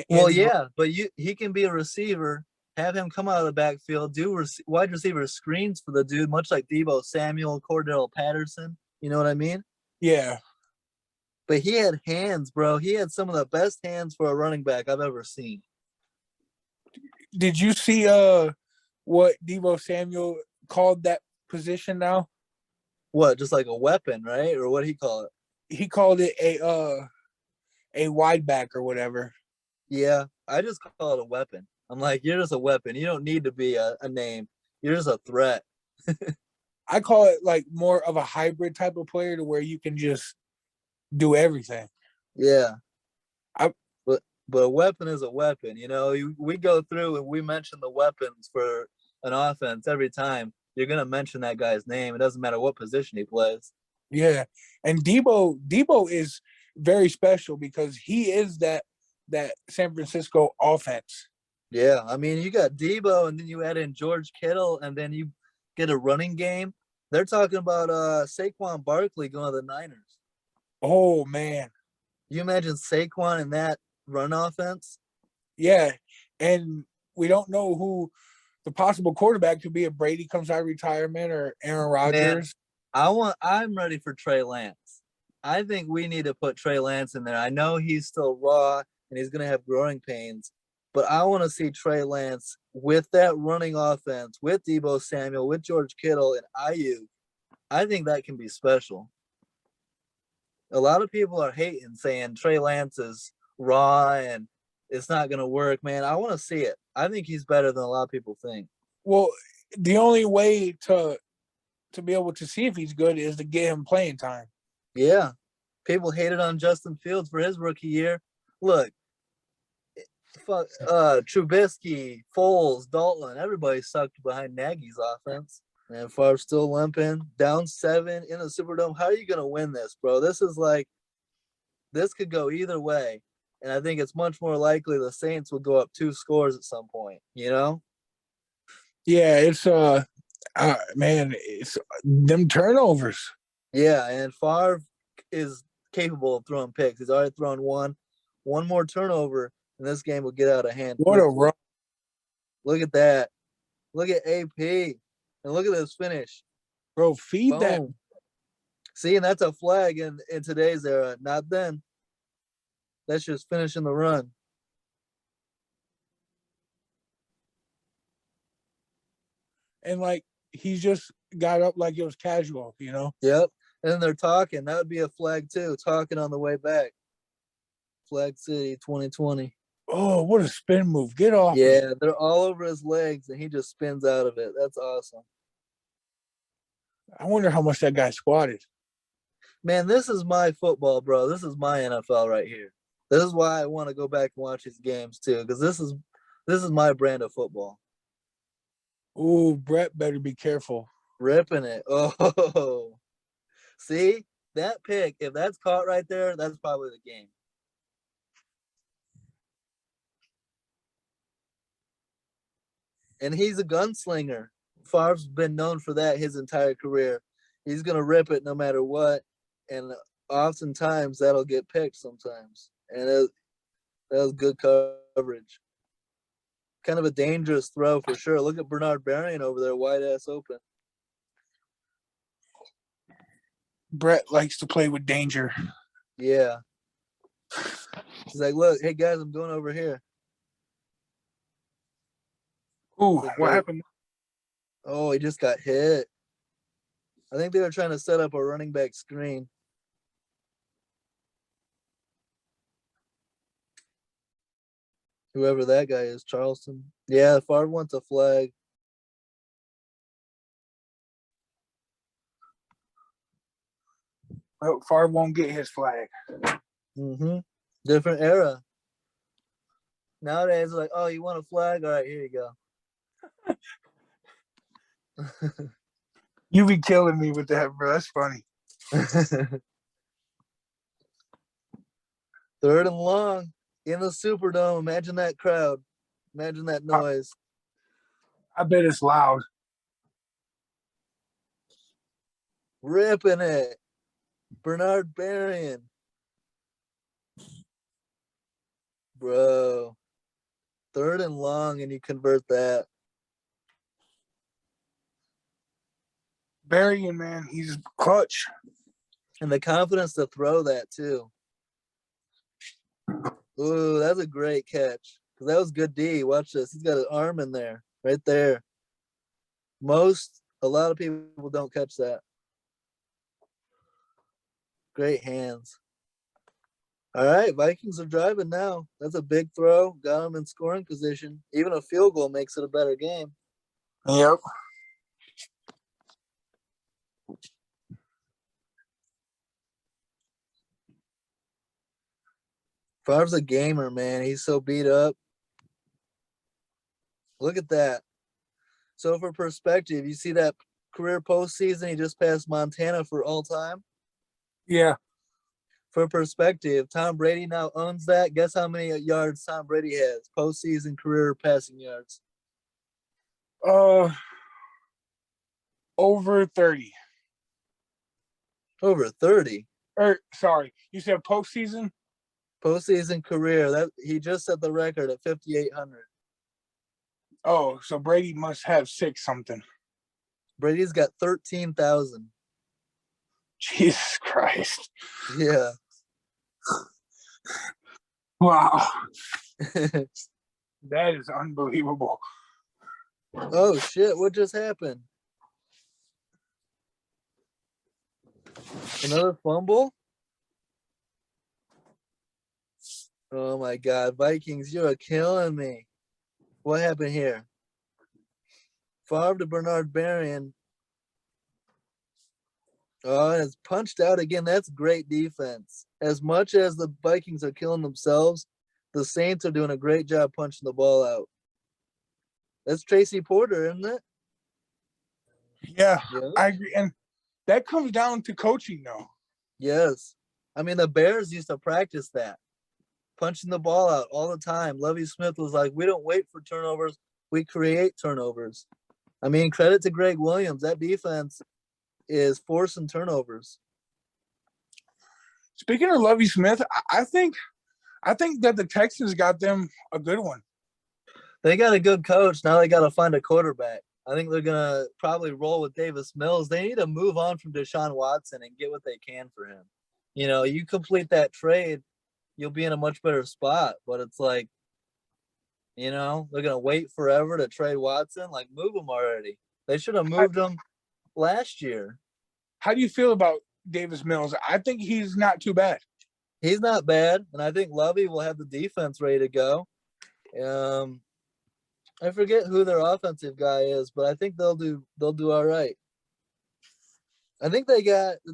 Well, yeah, but he can be a receiver. Have him come out of the backfield, do wide receiver screens for the dude, much like Deebo Samuel, Cordell Patterson. You know what I mean? Yeah. But he had hands, bro. He had some of the best hands for a running back I've ever seen. Did you see what Deebo Samuel called that position now? What? Just like a weapon, right? Or what do he call it? He called it a wide back or whatever. Yeah, I just call it a weapon. I'm like, you're just a weapon. You don't need to be a name. You're just a threat. I call it like more of a hybrid type of player to where you can just do everything. Yeah. I But a weapon is a weapon. You know, we go through and we mention the weapons for an offense every time. You're gonna mention that guy's name. It doesn't matter what position he plays. Yeah, and Debo is very special because he is that San Francisco offense. Yeah, I mean, you got Debo, and then you add in George Kittle, and then you get a running game. They're talking about Saquon Barkley going to the Niners. Oh man, You imagine Saquon in that run offense? yeah, and we don't know who the possible quarterback could be if Brady comes out of retirement or Aaron Man, Rodgers. I'm ready for Trey Lance. I think we need to put Trey Lance in there. I know he's still raw and he's gonna have growing pains, but I want to see Trey Lance with that running offense, with Debo Samuel, with George Kittle and Ayuk. I think that can be special. A lot of people are hating, saying Trey Lance is raw and it's not gonna work. Man, I want to see it. I think he's better than a lot of people think. Well, the only way to be able to see if he's good is to get him playing time. Yeah. People hated on Justin Fields for his rookie year. Look, fuck Trubisky, Foles, Dalton, everybody sucked behind Nagy's offense. And Favre's still limping, down 7 in the Superdome. How are you gonna win this, bro? This could go either way. And I think it's much more likely the Saints will go up 2 scores at some point, you know? Yeah, it's man, it's them turnovers. Yeah, and Favre is capable of throwing picks. He's already thrown one. One more turnover, and this game will get out of hand. What a run. Look at that. Look at AP. And look at this finish. Bro, feed that. Boom. See, and that's a flag in today's era. Not then. That's just finishing the run. And like he just got up like it was casual, you know? Yep. And then they're talking. That would be a flag too. Talking on the way back. Flag City 2020. Oh, what a spin move. Get off. Yeah, they're all over his legs and he just spins out of it. That's awesome. I wonder how much that guy squatted. Man, this is my football, bro. This is my NFL right here. This is why I want to go back and watch these games too, because this is my brand of football. Ooh, Brett better be careful. Ripping it. Oh, see that pick? If that's caught right there, that's probably the game. And he's a gunslinger. Favre's been known for that his entire career. He's gonna rip it no matter what, and oftentimes that'll get picked sometimes. And that was good coverage. Kind of a dangerous throw for sure. Look at Bernard Berrian over there, wide ass open. Brett likes to play with danger. Yeah. He's like, look, hey guys, I'm going over here. Ooh, what happened? Oh, he just got hit. I think they were trying to set up a running back screen. Whoever that guy is, Charleston. Yeah, Favre wants a flag. Well, Favre won't get his flag. Mm-hmm. Different era. Nowadays, it's like, oh, you want a flag? All right, here you go. You be killing me with that, bro. That's funny. 3rd and long in the Superdome. Imagine that crowd. Imagine that noise. I bet it's loud. Ripping it. Bernard Berrian. Bro. 3rd and long, and you convert that. Berrian, man, he's clutch. And the confidence to throw that, too. Ooh, that's a great catch. Because that was good D. Watch this. He's got an arm in there. Right there. A lot of people don't catch that. Great hands. All right, Vikings are driving now. That's a big throw. Got them in scoring position. Even a field goal makes it a better game. Yep. Favre's a gamer, man. He's so beat up. Look at that. So for perspective, you see that career postseason, he just passed Montana for all time. Yeah. For perspective, Tom Brady now owns that. Guess how many yards Tom Brady has? Postseason career passing yards. Over 30. Over 30. Sorry, you said postseason? Postseason career. That he just set the record at 5,800. Oh, so Brady must have 6 something. Brady's got 13,000. Jesus Christ. Yeah. Wow. That is unbelievable. Oh shit, what just happened? Another fumble? Oh my god, Vikings, you're killing me. What happened here? Favre to Bernard Berrien. Oh, and it's punched out again. That's great defense. As much as the Vikings are killing themselves, the Saints are doing a great job punching the ball out. That's Tracy Porter, isn't it? Yeah, Yes. I agree. And that comes down to coaching, though. Yes. I mean, the Bears used to practice that. Punching the ball out all the time. Lovie Smith was like, we don't wait for turnovers. We create turnovers. I mean, credit to Greg Williams. That defense is forcing turnovers. Speaking of Lovie Smith, I think that the Texans got them a good one. They got a good coach. Now they got to find a quarterback. I think they're going to probably roll with Davis Mills. They need to move on from Deshaun Watson and get what they can for him. You know, you complete that trade, you'll be in a much better spot. But it's like, you know, they're going to wait forever to trade Watson. Like, move him already. They should have moved him last year. How do you feel about Davis Mills? I think he's not too bad. He's not bad, and I think Lovey will have the defense ready to go. I forget who their offensive guy is, but I think they'll do all right. I think did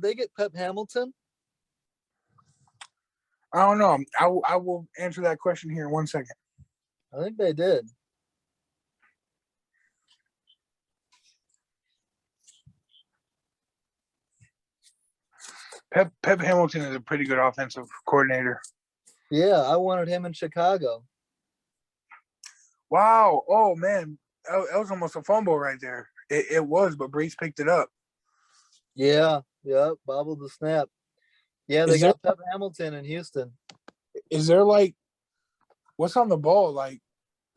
they get Pep Hamilton? I don't know. I will answer that question here in 1 second. I think they did. Pep Hamilton is a pretty good offensive coordinator. Yeah, I wanted him in Chicago. Wow. Oh, man. That was almost a fumble right there. It was, but Brees picked it up. Yeah, bobbled the snap. Yeah, they got Pep Hamilton in Houston. Is there, like, what's on the ball? Like,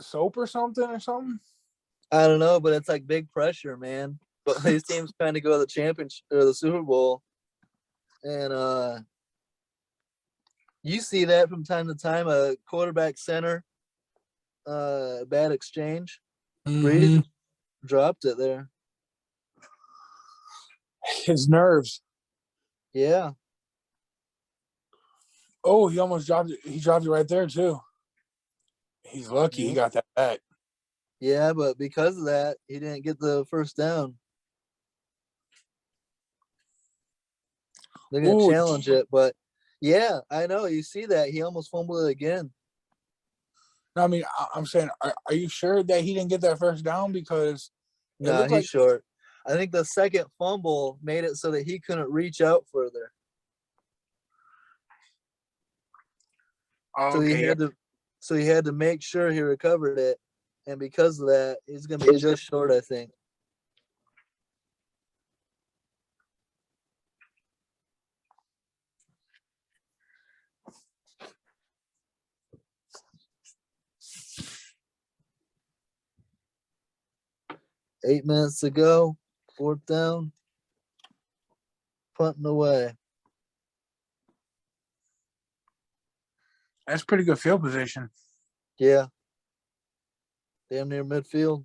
soap or something? I don't know, but it's like big pressure, man. But these teams trying to go to the championship or the Super Bowl. And you see that from time to time, a quarterback center, bad exchange. Brees dropped it there. His nerves. Yeah. Oh, he almost dropped it. He dropped it right there, too. He's lucky he got that back. Yeah, but because of that, he didn't get the first down. They're going to challenge it, but yeah, I know. You see that. He almost fumbled it again. No, I mean, I'm saying, are you sure that he didn't get that first down? Because no, he's short. I think the second fumble made it so that he couldn't reach out further. Okay, so he had to make sure he recovered it, and because of that, he's going to be just short, I think. Eight minutes to go. Fourth down. Punting away. That's pretty good field position. Yeah. Damn near midfield.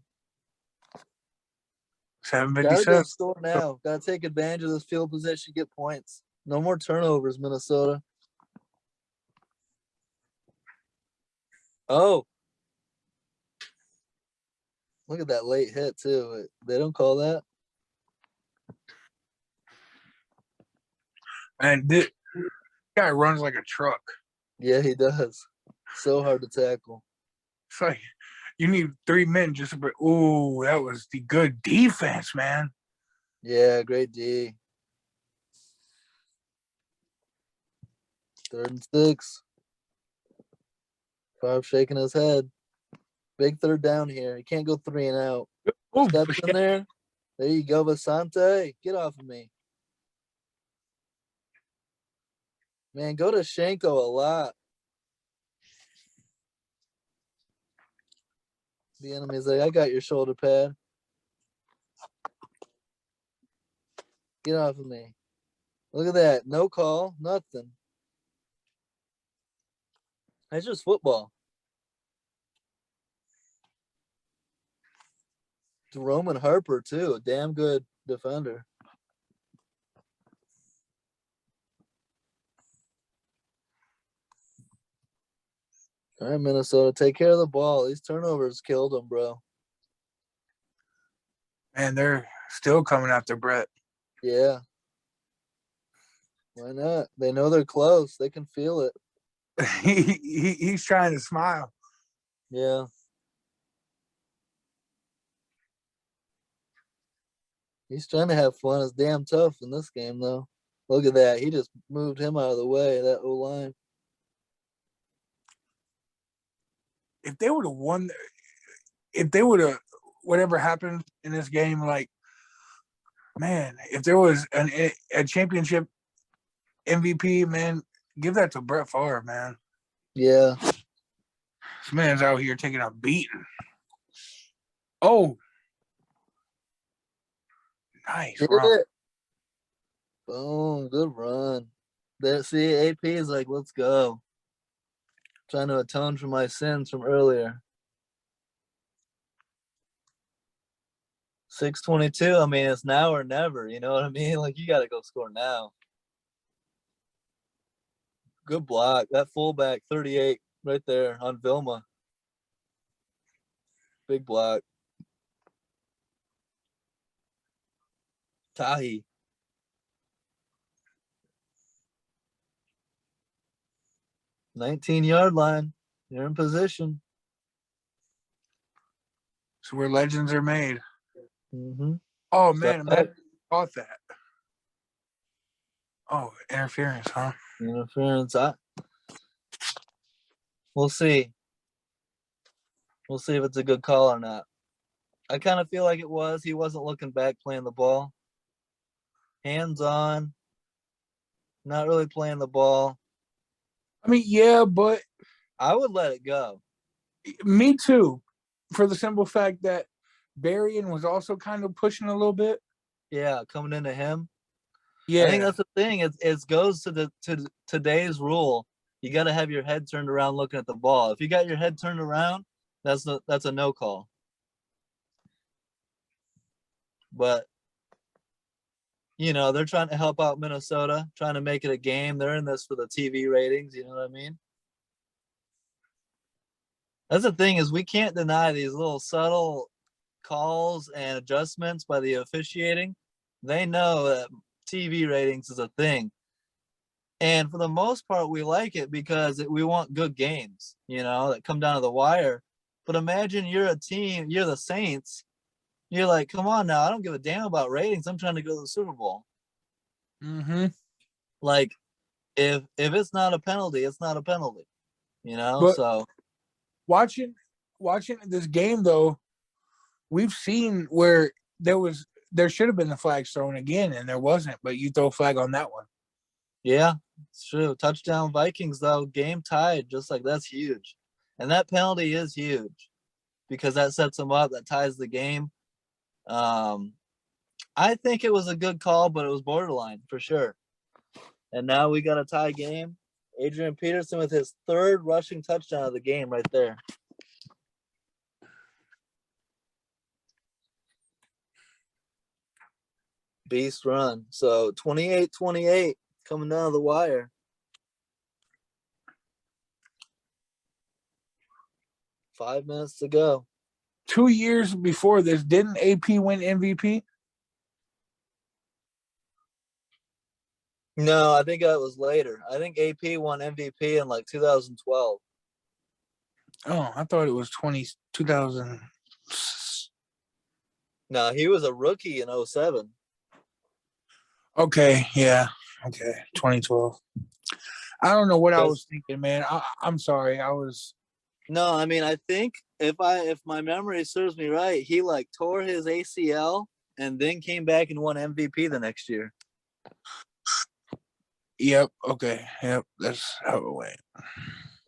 7:57. Gotta go score now. Gotta take advantage of this field position, get points. No more turnovers, Minnesota. Oh, look at that late hit too. They don't call that. And this guy runs like a truck. Yeah, he does. So hard to tackle. It's like you need 3 men just to. Ooh, that was the good defense, man. Yeah, great D. 3rd and 6. Favre shaking his head. Big 3rd down here. He can't go 3 and out. Ooh, Steps in there. There you go, Vasante. Get off of me. Man, go to Shanko a lot. The enemy's like, I got your shoulder pad. Get off of me. Look at that. No call. Nothing. It's just football. Roman Harper, too. A damn good defender. All right, Minnesota. Take care of the ball. These turnovers killed them, bro. Man, they're still coming after Brett. Yeah. Why not? They know they're close. They can feel it. He's trying to smile. Yeah. He's trying to have fun. It's damn tough in this game, though. Look at that. He just moved him out of the way, that O-line. If they would have won, if they would have, whatever happened in this game, like, man, if there was a championship MVP, man, give that to Brett Favre, man. Yeah. This man's out here taking a beating. Oh. Nice Did run. it. Boom. Good run. There, see, AP is like, let's go. Trying to atone for my sins from earlier. 6:22. I mean, it's now or never. You know what I mean? Like, you got to go score now. Good block. That fullback, 38, right there on Vilma. Big block. Tahi. $19-yard line. You're in position. It's where legends are made. Mm-hmm. Oh, man, Matt caught that. Oh, interference, huh? Interference. We'll see. We'll see if it's a good call or not. I kind of feel like it was. He wasn't looking back playing the ball. Hands on. Not really playing the ball. I mean, yeah, but I would let it go. Me too. For the simple fact that Berrien was also kind of pushing a little bit. Yeah, coming into him. Yeah. I think that's the thing. It goes to today's rule. You got to have your head turned around looking at the ball. If you got your head turned around, that's a no call. But you know, they're trying to help out Minnesota, trying to make it a game. They're in this for the TV ratings. You know what I mean? That's the thing, is we can't deny these little subtle calls and adjustments by the officiating. They know that TV ratings is a thing. And for the most part, we like it because we want good games, you know, that come down to the wire. But imagine you're a team, you're the Saints. You're like, come on now, I don't give a damn about ratings. I'm trying to go to the Super Bowl. Mm-hmm. Like, if it's not a penalty, it's not a penalty, you know? But so watching this game, though, we've seen where there should have been a flag thrown again, and there wasn't, but you throw a flag on that one. Yeah, it's true. Touchdown Vikings, though, game tied, just like that's huge. And that penalty is huge because that sets them up, that ties the game. I think it was a good call, but it was borderline for sure. And now we got a tie game. Adrian Peterson with his 3rd rushing touchdown of the game right there. Beast run. So 28-28 coming down the wire. Five minutes to go. 2 years before this, didn't AP win MVP? No, I think that was later. I think AP won MVP in like 2012. Oh, I thought it was 2000. No, he was a rookie in 07. Okay, yeah. Okay, 2012. I don't know what I was thinking, man. I'm sorry. No, I mean, I think if my memory serves me right, he like tore his ACL and then came back and won MVP the next year. Yep. Okay. Yep. That's how it went.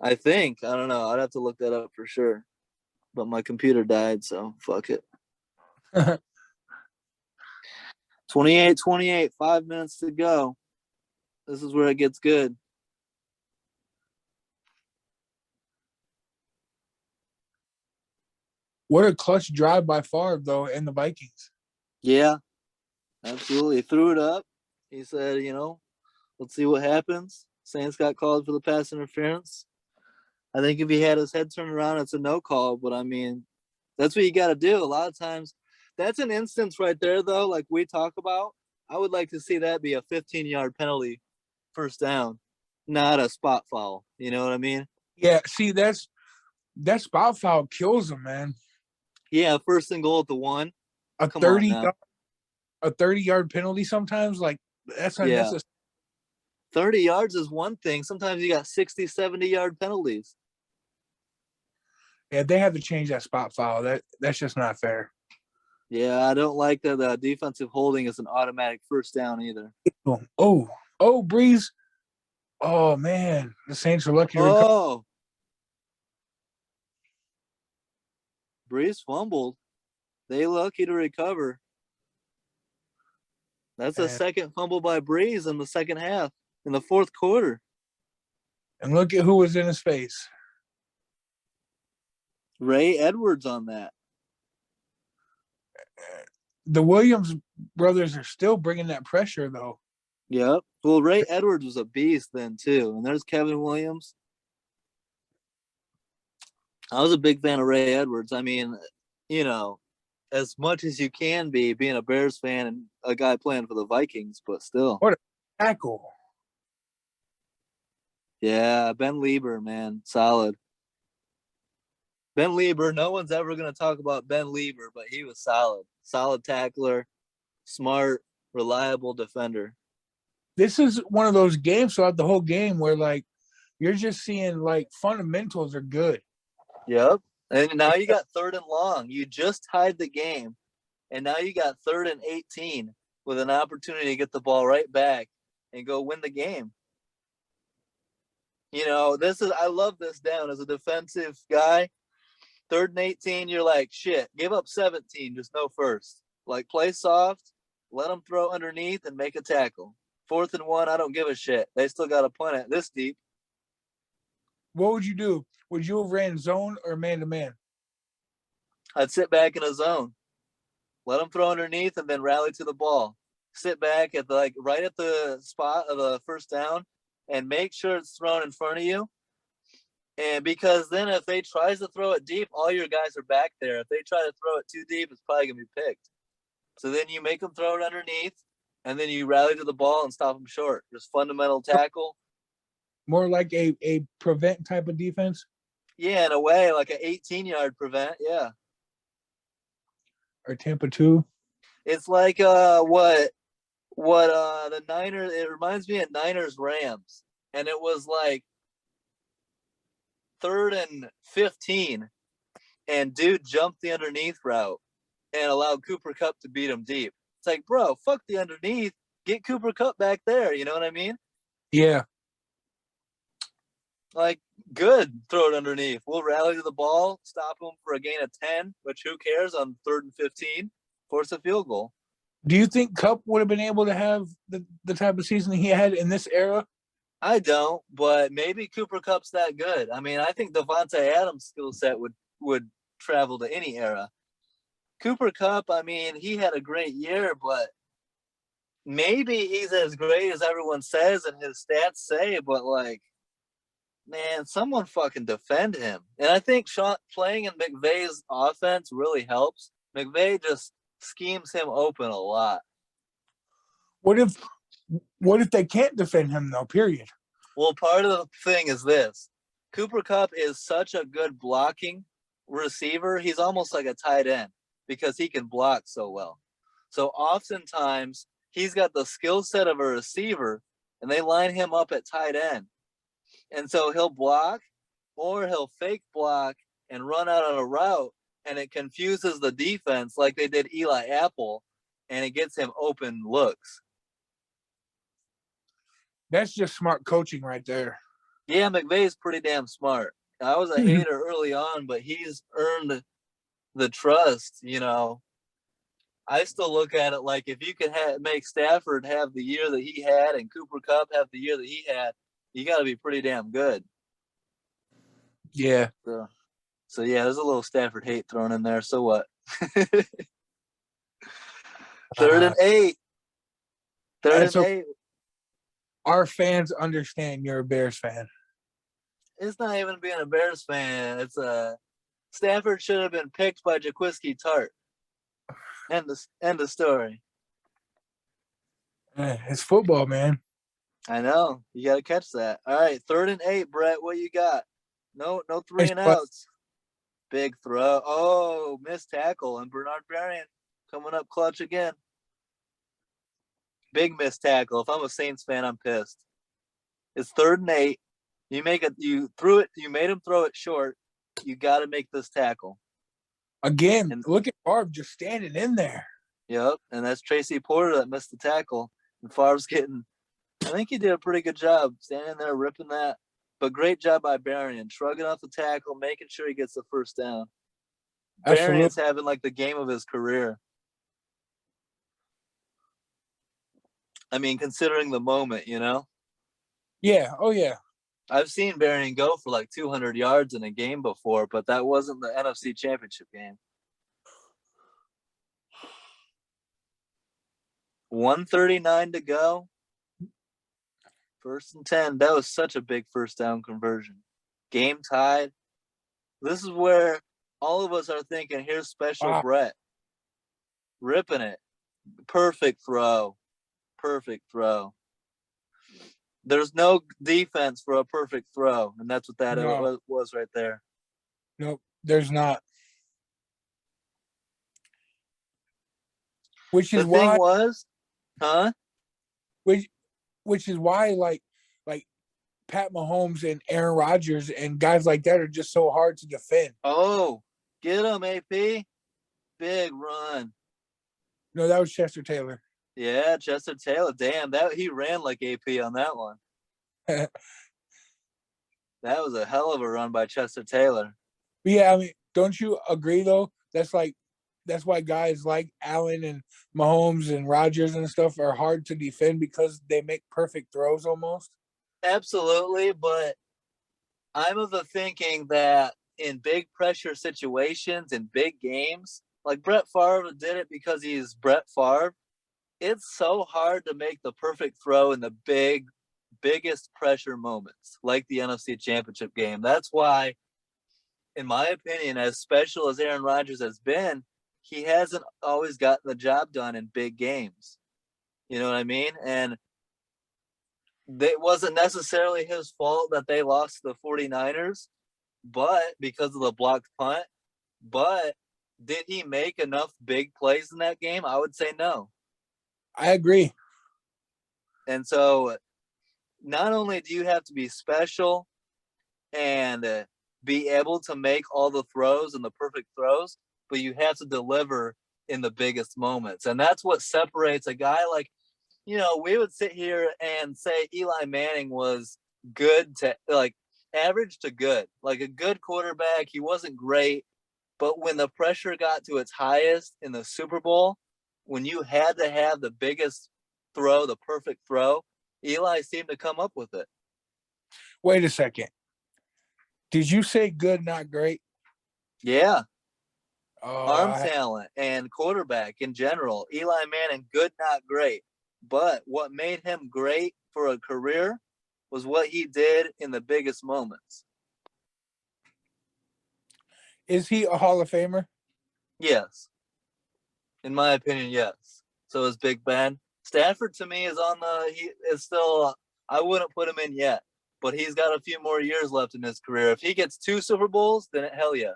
I think. I don't know. I'd have to look that up for sure. But my computer died, so fuck it. 28-28, 5 minutes to go. This is where it gets good. What a clutch drive by Favre, though, in the Vikings. Yeah, absolutely. He threw it up. He said, let's see what happens. Saints got called for the pass interference. I think if he had his head turned around, it's a no call. But, I mean, that's what you got to do. A lot of times, that's an instance right there, though, like we talk about. I would like to see that be a 15-yard penalty, first down, not a spot foul. You know what I mean? Yeah, see, that spot foul kills him, man. Yeah, first and goal at the 1. A 30-yard penalty sometimes, like, that's unnecessary. 30 yards is one thing. Sometimes you got 60, 70-yard penalties. Yeah, they have to change that spot foul. That's just not fair. Yeah, I don't like that the defensive holding is an automatic first down either. Oh, Breeze. Oh, man. The Saints are lucky to recover. Oh. Breeze fumbled. They lucky to recover. That's a second fumble by Breeze in the second half, in the fourth quarter. And look at who was in his face. Ray Edwards on that. The Williams brothers are still bringing that pressure, though. Yep. Well, Ray Edwards was a beast then, too. And there's Kevin Williams. I was a big fan of Ray Edwards. I mean, as much as you can be, being a Bears fan and a guy playing for the Vikings, but still. What a tackle. Yeah, Ben Lieber, man. Solid. Ben Lieber, no one's ever going to talk about Ben Lieber, but he was solid. Solid tackler, smart, reliable defender. This is one of those games throughout the whole game where, like, you're just seeing, like, fundamentals are good. Yep. And now you got 3rd and long. You just tied the game, and now you got 3rd and 18 with an opportunity to get the ball right back and go win the game. I love this down as a defensive guy. 3rd and 18, you're like, shit, give up 17, just no first. Like, play soft, let them throw underneath and make a tackle. 4th and 1, I don't give a shit. They still got to punt it this deep. What would you do? Would you have ran zone or man-to-man? I'd sit back in a zone. Let them throw underneath and then rally to the ball. Sit back at right at the spot of the first down and make sure it's thrown in front of you. And because then if they tries to throw it deep, all your guys are back there. If they try to throw it too deep, it's probably going to be picked. So then you make them throw it underneath, and then you rally to the ball and stop them short. Just fundamental tackle. More like a prevent type of defense? Yeah, in a way, like an 18-yard prevent, yeah. Or Tampa 2? It's like what the Niners, it reminds me of Niners Rams. And it was like 3rd and 15, and dude jumped the underneath route and allowed Cooper Kupp to beat him deep. It's like, bro, fuck the underneath. Get Cooper Kupp back there. You know what I mean? Yeah. Like, good, throw it underneath. We'll rally to the ball, stop them for a gain of 10, which who cares on 3rd and 15, force a field goal. Do you think Kupp would have been able to have the type of season he had in this era? I don't, but maybe Cooper Kupp's that good. I mean, I think Devontae Adams' skill set would travel to any era. Cooper Kupp, I mean, he had a great year, but maybe he's as great as everyone says and his stats say, but like, man, someone fucking defend him. And I think playing in McVay's offense really helps. McVay just schemes him open a lot. What if they can't defend him though? Period. Well, part of the thing is this: Cooper Kupp is such a good blocking receiver. He's almost like a tight end because he can block so well. So oftentimes he's got the skill set of a receiver, and they line him up at tight end. And so he'll block or he'll fake block and run out on a route, and it confuses the defense like they did Eli Apple, and it gets him open looks. That's just smart coaching right there. Yeah, McVay's pretty damn smart. I was a hater early on, but he's earned the trust, you know. I still look at it like if you can make Stafford have the year that he had and Cooper Kupp have the year that he had, you got to be pretty damn good. Yeah. So yeah, there's a little Stafford hate thrown in there. So what? 3rd and 8. 3rd and 8. Our fans understand you're a Bears fan. It's not even being a Bears fan. It's Stafford should have been picked by Jaquiski Tart. End of story. It's football, man. I know. You got to catch that. All right, 3rd and 8, Brett. What you got? No 3 and outs. Big throw. Oh, missed tackle. And Bernard Berrien coming up clutch again. Big missed tackle. If I'm a Saints fan, I'm pissed. It's 3rd and 8. You threw it. You made him throw it short. You got to make this tackle. Again, look at Favre just standing in there. Yep, and that's Tracy Porter that missed the tackle. And Favre's getting – I think he did a pretty good job standing there, ripping that. But great job by Berrien, shrugging off the tackle, making sure he gets the first down. Berrien's having like the game of his career. I mean, considering the moment, you know? Yeah, oh yeah. I've seen Berrien go for like 200 yards in a game before, but that wasn't the NFC Championship game. 1:39 to go. 1st and 10. That was such a big first down conversion. Game tied. This is where all of us are thinking, here's special Brett. Ripping it. Perfect throw. Perfect throw. There's no defense for a perfect throw, and that's what that was right there. Nope, there's not. Which is why Which is why like Pat Mahomes and Aaron Rodgers and guys like that are just so hard to defend. Oh, get him, AP. Big run. No, that was Chester Taylor. Yeah, Chester Taylor. Damn, he ran like AP on that one. That was a hell of a run by Chester Taylor. But yeah, I mean, don't you agree though? That's why guys like Allen and Mahomes and Rodgers and stuff are hard to defend because they make perfect throws almost. Absolutely, but I'm of the thinking that in big pressure situations, in big games, like Brett Favre did it because he's Brett Favre. It's so hard to make the perfect throw in the biggest pressure moments, like the NFC Championship game. That's why, in my opinion, as special as Aaron Rodgers has been, he hasn't always gotten the job done in big games. You know what I mean? And it wasn't necessarily his fault that they lost to the 49ers, but because of the blocked punt. But did he make enough big plays in that game? I would say no. I agree. And so not only do you have to be special and be able to make all the throws and the perfect throws, but you have to deliver in the biggest moments. And that's what separates a guy like, you know, we would sit here and say Eli Manning was good to like average to good, like a good quarterback. He wasn't great, but when the pressure got to its highest in the Super Bowl, when you had to have the biggest throw, the perfect throw, Eli seemed to come up with it. Wait a second. Did you say good, not great? Yeah. Arm talent and quarterback in general. Eli Manning, good, not great. But what made him great for a career was what he did in the biggest moments. Is he a Hall of Famer? Yes. In my opinion, yes. So is Big Ben. Stafford to me is he is still, I wouldn't put him in yet, but he's got a few more years left in his career. If he gets 2 Super Bowls, then hell yes.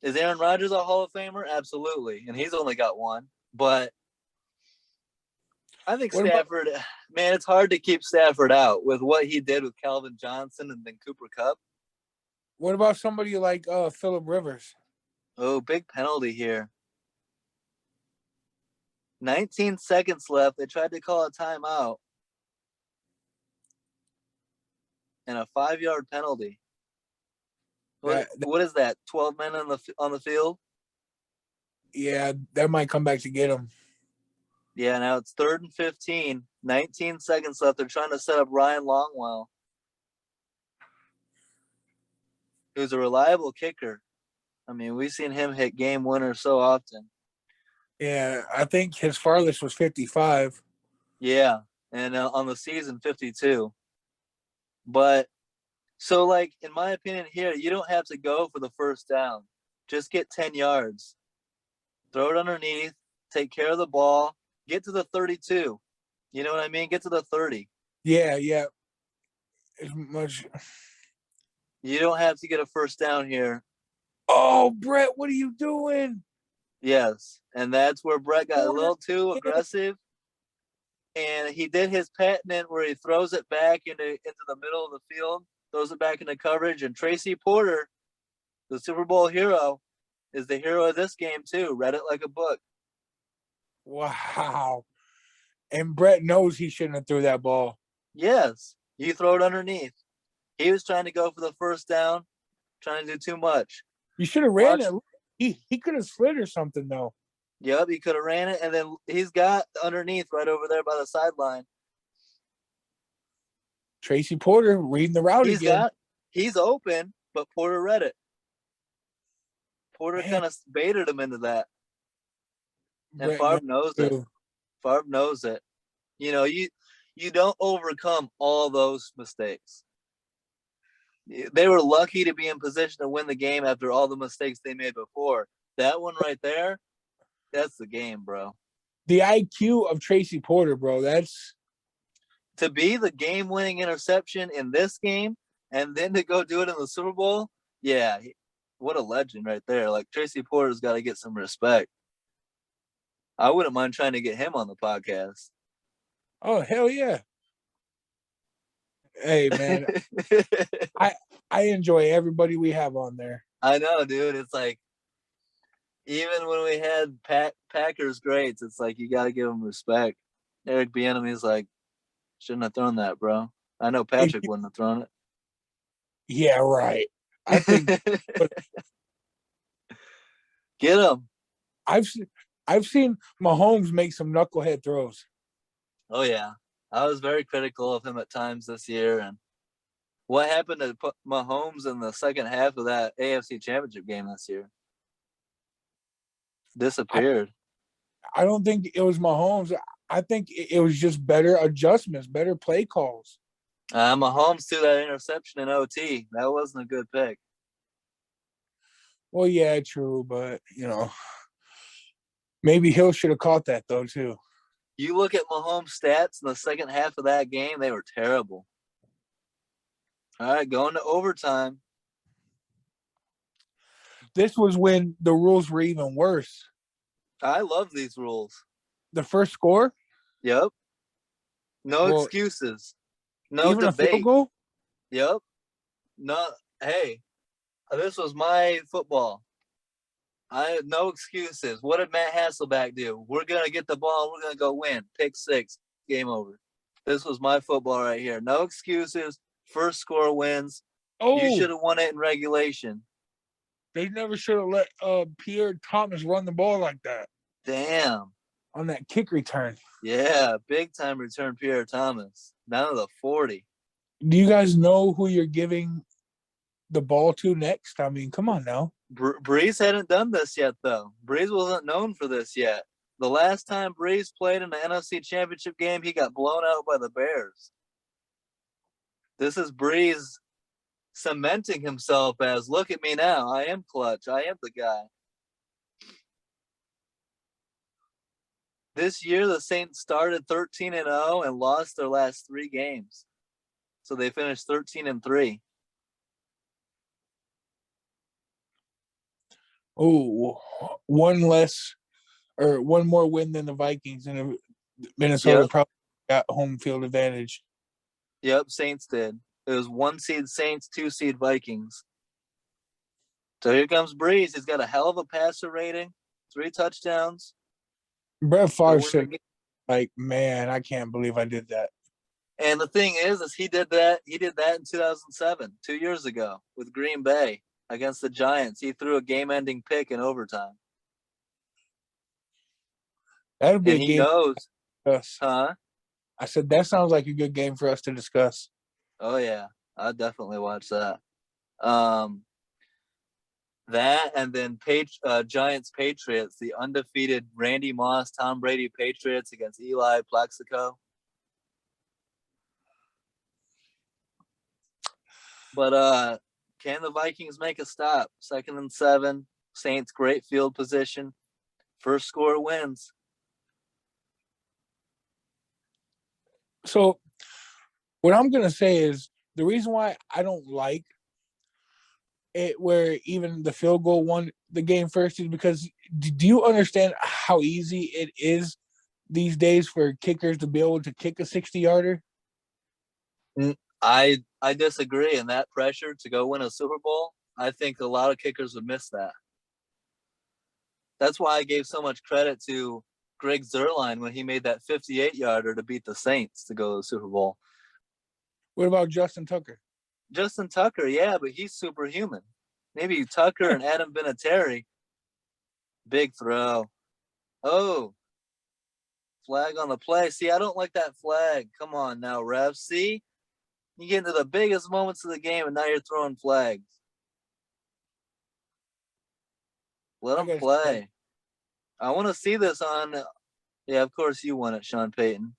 Is Aaron Rodgers a Hall of Famer? Absolutely. And he's only got 1. But I think Stafford, man, it's hard to keep Stafford out with what he did with Calvin Johnson and then Cooper Kupp. What about somebody like Phillip Rivers? Oh, big penalty here. 19 seconds left. They tried to call a timeout. And a 5-yard penalty. What is that? 12 men on the field? Yeah, that might come back to get him. Yeah, now it's 3rd and 15. 19 seconds left. They're trying to set up Ryan Longwell, who's a reliable kicker. I mean, we've seen him hit game winners so often. Yeah, I think his farthest was 55. Yeah, and on the season, 52. But, so, like, in my opinion here, you don't have to go for the first down. Just get 10 yards. Throw it underneath. Take care of the ball. Get to the 32. You know what I mean? Get to the 30. Yeah. As much. You don't have to get a first down here. Oh, Brett, what are you doing? Yes, and that's where Brett got a little too aggressive. And he did his patent where he throws it back into the middle of the field, throws it back into coverage. And Tracy Porter, the Super Bowl hero, is the hero of this game too. Read it like a book. Wow. And Brett knows he shouldn't have threw that ball. Yes, you throw it underneath. He was trying to go for the first down, trying to do too much. You should have ran it. He could have slid or something, though. Yep, he could have ran it, and then he's got underneath right over there by the sideline. Tracy Porter reading the route again. He's open, but Porter read it. Porter kind of baited him into that. And Favre knows it. Favre knows it. You know, you don't overcome all those mistakes. They were lucky to be in position to win the game after all the mistakes they made before. That one right there, that's the game, bro. The IQ of Tracy Porter, bro, that's... To be the game-winning interception in this game and then to go do it in the Super Bowl, yeah, what a legend right there. Like, Tracy Porter's got to get some respect. I wouldn't mind trying to get him on the podcast. Oh, hell yeah. Hey, man. I enjoy everybody we have on there. I know, dude. It's like, even when we had Packers greats, it's like you got to give them respect. Eric Bieniemy's like, shouldn't have thrown that, bro. I know Patrick wouldn't have thrown it. Yeah, right. I think get him. I've seen Mahomes make some knucklehead throws. Oh yeah, I was very critical of him at times this year, and what happened to Mahomes in the second half of that AFC Championship game this year? Disappeared. I don't think it was Mahomes. I think it was just better adjustments, better play calls. Mahomes threw that interception in OT. That wasn't a good pick. Well, yeah, true, but, you know, maybe Hill should have caught that, though, too. You look at Mahomes' stats in the second half of that game, they were terrible. All right, going to overtime. This was when the rules were even worse. I love these rules. The first score? Yep. No excuses. No even debate. A field goal? Yep. No. Hey, this was my football. I had no excuses. What did Matt Hasselbeck do? We're gonna get the ball. We're gonna go win. Pick 6. Game over. This was my football right here. No excuses. First score wins. Oh, you should have won it in regulation. They never should have let Pierre Thomas run the ball like that. Damn. On that kick return. Yeah, big time return, Pierre Thomas. Down to the 40. Do you guys know who you're giving the ball to next? I mean, come on now. Breeze hadn't done this yet, though. Breeze wasn't known for this yet. The last time Breeze played in the NFC Championship game, he got blown out by the Bears. This is Breeze cementing himself as, look at me now. I am clutch. I am the guy. This year, the Saints started 13-0 and lost their last 3 games. So they finished 13-3. Oh, one more win than the Vikings, and Minnesota probably got home field advantage. Yep, Saints did. It was 1 seed Saints, 2 seed Vikings. So here comes Breeze. He's got a hell of a passer rating, 3 touchdowns. Brett Favre said, like, man, I can't believe I did that. And the thing is he did that. He did that in 2007, 2 years ago, with Green Bay against the Giants. He threw a game-ending pick in overtime. That'll be and a he game. Knows. Huh? I said, that sounds like a good game for us to discuss. Oh, yeah. I'll definitely watch that. That and then Giants-Patriots, the undefeated Randy Moss, Tom Brady Patriots against Eli Plaxico. But can the Vikings make a stop? 2nd and 7. Saints, great field position. First score wins. So what I'm going to say is the reason why I don't like it where even the field goal won the game first is because do you understand how easy it is these days for kickers to be able to kick a 60-yarder? I disagree. And that pressure to go win a Super Bowl, I think a lot of kickers would miss that. That's why I gave so much credit to Greg Zuerlein when he made that 58-yarder to beat the Saints to go to the Super Bowl. What about Justin Tucker? Justin Tucker, yeah, but he's superhuman. Maybe Tucker and Adam Vinatieri. Big throw. Oh, flag on the play. See, I don't like that flag. Come on now, refs. See, you get into the biggest moments of the game, and now you're throwing flags. Let them play. I want to see this on. Yeah, of course you won it, Sean Payton.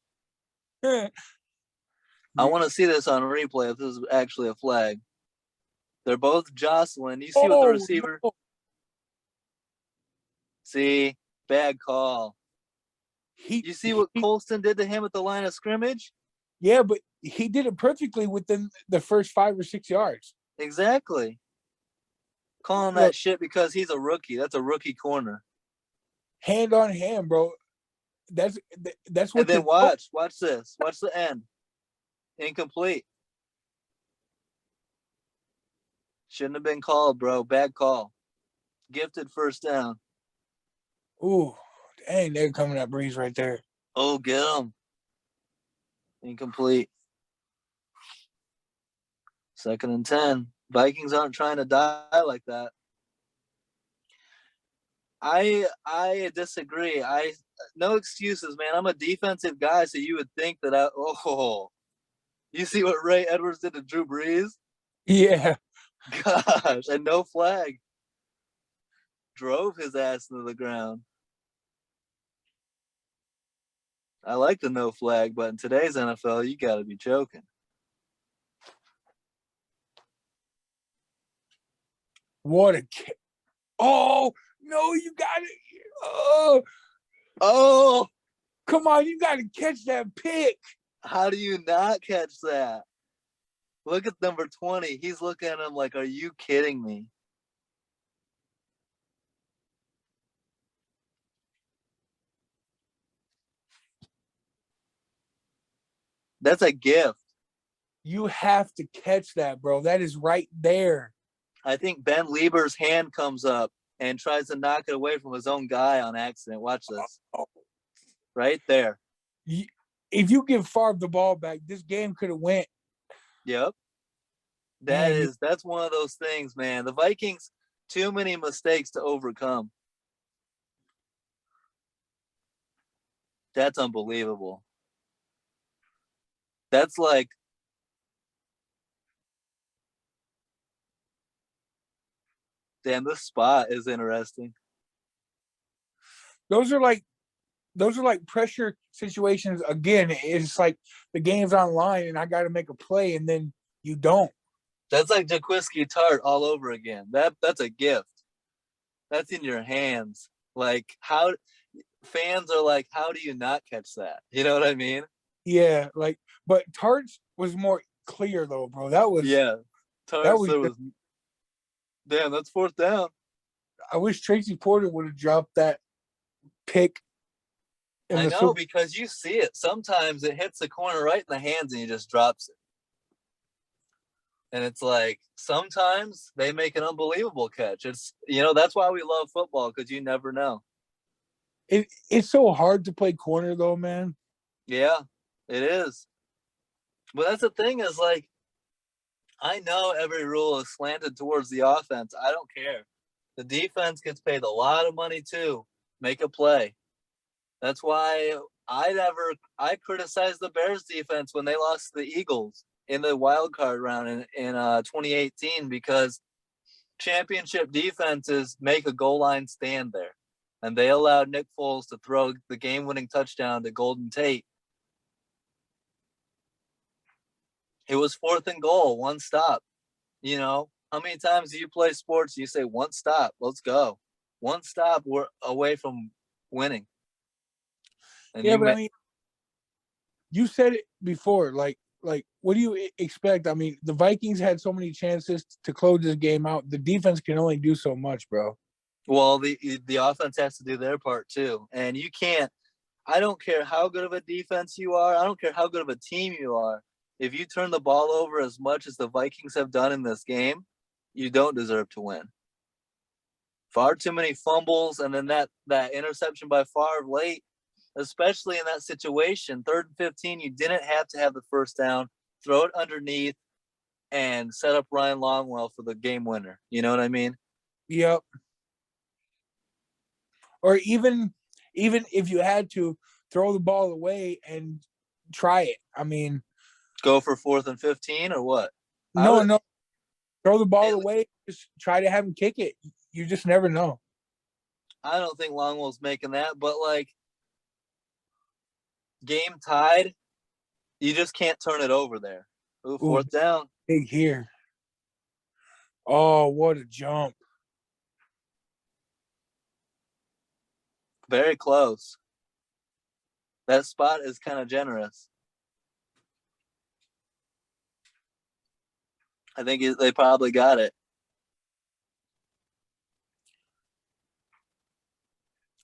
I want to see this on replay if this is actually a flag. They're both jostling. You see what the receiver... No. See, bad call. You see what Colston did to him at the line of scrimmage? Yeah, but he did it perfectly within the first 5 or 6 yards. Exactly. Calling that shit because he's a rookie. That's a rookie corner. Hand on hand, bro. That's what. And then watch this. Watch the end. Incomplete. Shouldn't have been called, bro. Bad call. Gifted first down. Ooh, dang, they're coming at Breeze right there. Oh, get him. Incomplete. 2nd and 10. Vikings aren't trying to die like that. I disagree. No excuses, man. I'm a defensive guy, so you would think that you see what Ray Edwards did to Drew Brees? Yeah. Gosh, and no flag. Drove his ass into the ground. I like the no flag, but in today's NFL, you got to be joking. What a kick. Oh, no, you got it. Oh. Come on, you got to catch that pick. How do you not catch that? Look at number 20. He's looking at him like, are you kidding me? That's a gift. You have to catch that, bro. That is right there. I think Ben Lieber's hand comes up and tries to knock it away from his own guy on accident. Watch this. Right there. If you give Favre the ball back, this game could have went. Yep. That's one of those things, man. The Vikings, too many mistakes to overcome. That's unbelievable. That's like, damn, this spot is interesting. Those are like those are like pressure situations. Again, it's like the game's online and I got to make a play, and then you don't. That's like Jaquiski Tart all over again. That's a gift. That's in your hands. Like how fans are like, how do you not catch that? You know what I mean? Yeah, like, but Tarts was more clear though, bro. That was Tarts was. there was damn, that's fourth down. I wish Tracy Porter would have dropped that pick. I know because you see it. Sometimes it hits the corner right in the hands and he just drops it. And it's like sometimes they make an unbelievable catch. It's that's why we love football, because you never know. It's so hard to play corner though, man. Yeah, it is. But that's the thing is like I know every rule is slanted towards the offense. I don't care. The defense gets paid a lot of money too. Make a play. That's why I criticized the Bears defense when they lost to the Eagles in the wild card round in 2018, because championship defenses make a goal line stand there. And they allowed Nick Foles to throw the game-winning touchdown to Golden Tate. It was 4th and goal, one stop. How many times do you play sports? You say one stop, let's go. One stop, we're away from winning. And yeah, but I mean, you said it before. Like, what do you expect? I mean, the Vikings had so many chances to close this game out. The defense can only do so much, bro. Well, the offense has to do their part too, and you can't. I don't care how good of a defense you are. I don't care how good of a team you are. If you turn the ball over as much as the Vikings have done in this game, you don't deserve to win. Far too many fumbles, and then that interception by Favre late, especially in that situation, 3rd and 15, you didn't have to have the first down. Throw it underneath and set up Ryan Longwell for the game winner. You know what I mean? Yep. Or even if you had to throw the ball away and try it. I mean, go for 4th and 15 or what? No. Throw the ball away. Just try to have him kick it. You just never know. I don't think Longwell's making that, but like game tied, you just can't turn it over there. Ooh, 4th down. Big here. Oh, what a jump. Very close. That spot is kind of generous. I think they probably got it.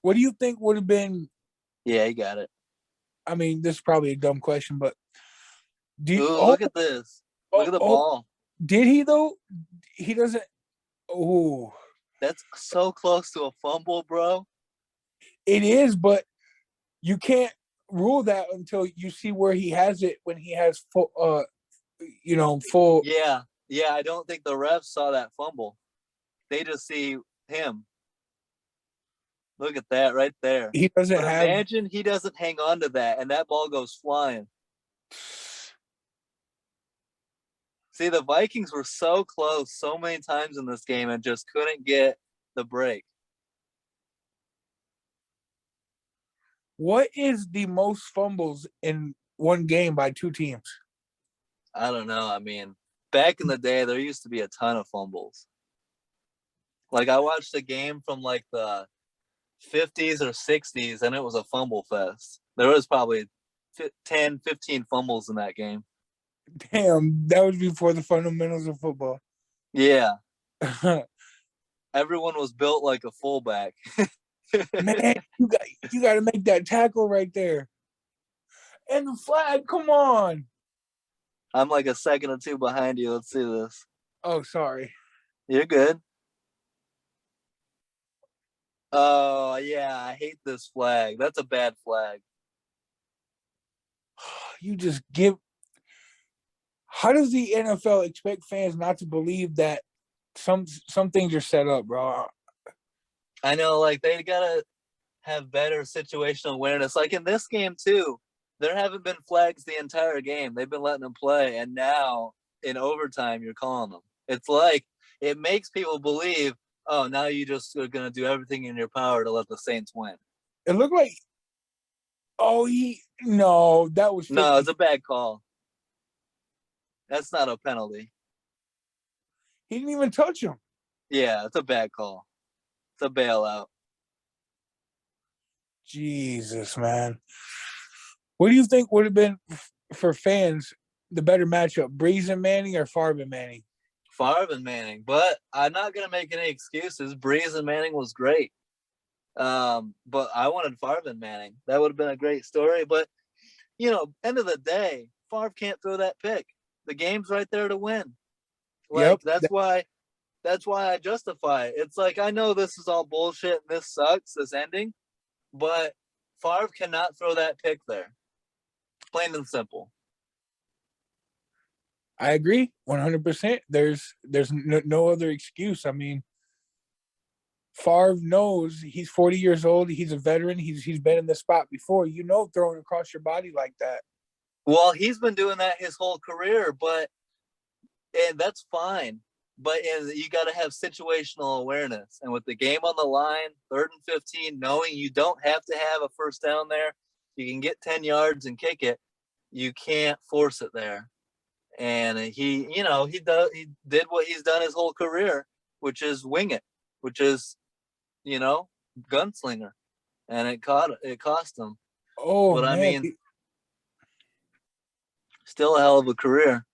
What do you think would have been? Yeah, he got it. I mean, this is probably a dumb question, but look at this. Look at the ball. Did he though? He doesn't. Oh, that's so close to a fumble, bro. It is, but you can't rule that until you see where he has it when he has full. Full. Yeah. I don't think the refs saw that fumble. They just see him. Look at that right there. He doesn't have. Imagine he doesn't hang on to that, and that ball goes flying. See, the Vikings were so close so many times in this game and just couldn't get the break. What is the most fumbles in one game by two teams? I don't know. I mean, back in the day, there used to be a ton of fumbles. Like, I watched a game from, like, the 50s or 60s, and it was a fumble fest. There was probably 10, 15 fumbles in that game. Damn, that was before the fundamentals of football. Yeah. Everyone was built like a fullback. Man, you got to make that tackle right there. And the flag, come on. I'm like a second or two behind you. Let's see this. Oh, sorry. You're good. Oh, yeah, I hate this flag. That's a bad flag. You just give... How does the NFL expect fans not to believe that some things are set up, bro? I know, like, they got to have better situational awareness. Like, in this game, too, there haven't been flags the entire game. They've been letting them play, and now, in overtime, you're calling them. It's like, it makes people believe, oh, now you just are going to do everything in your power to let the Saints win. It looked like Oh, no, that was 50. No, it's a bad call. That's not a penalty. He didn't even touch him. Yeah, it's a bad call. It's a bailout. Jesus, man. What do you think would have been for fans the better matchup, Breeze and Manning or Favre and Manning? Favre and Manning, but I'm not gonna make any excuses. Breeze and Manning was great, but I wanted Favre and Manning. That would have been a great story. But end of the day, Favre can't throw that pick. The game's right there to win. Like Yep. that's why I justify it. It's like I know this is all bullshit and this sucks, this ending, but Favre cannot throw that pick there. Plain and simple. I agree 100%. There's no other excuse. I mean, Favre knows he's 40 years old. He's a veteran. He's been in the spot before. Throwing across your body like that. Well, he's been doing that his whole career, and that's fine. But you got to have situational awareness. And with the game on the line, 3rd and 15, knowing you don't have to have a first down there, you can get 10 yards and kick it. You can't force it there. And he did what he's done his whole career, which is wing it, which is, gunslinger. And it cost him. Oh, but man. I mean, still a hell of a career.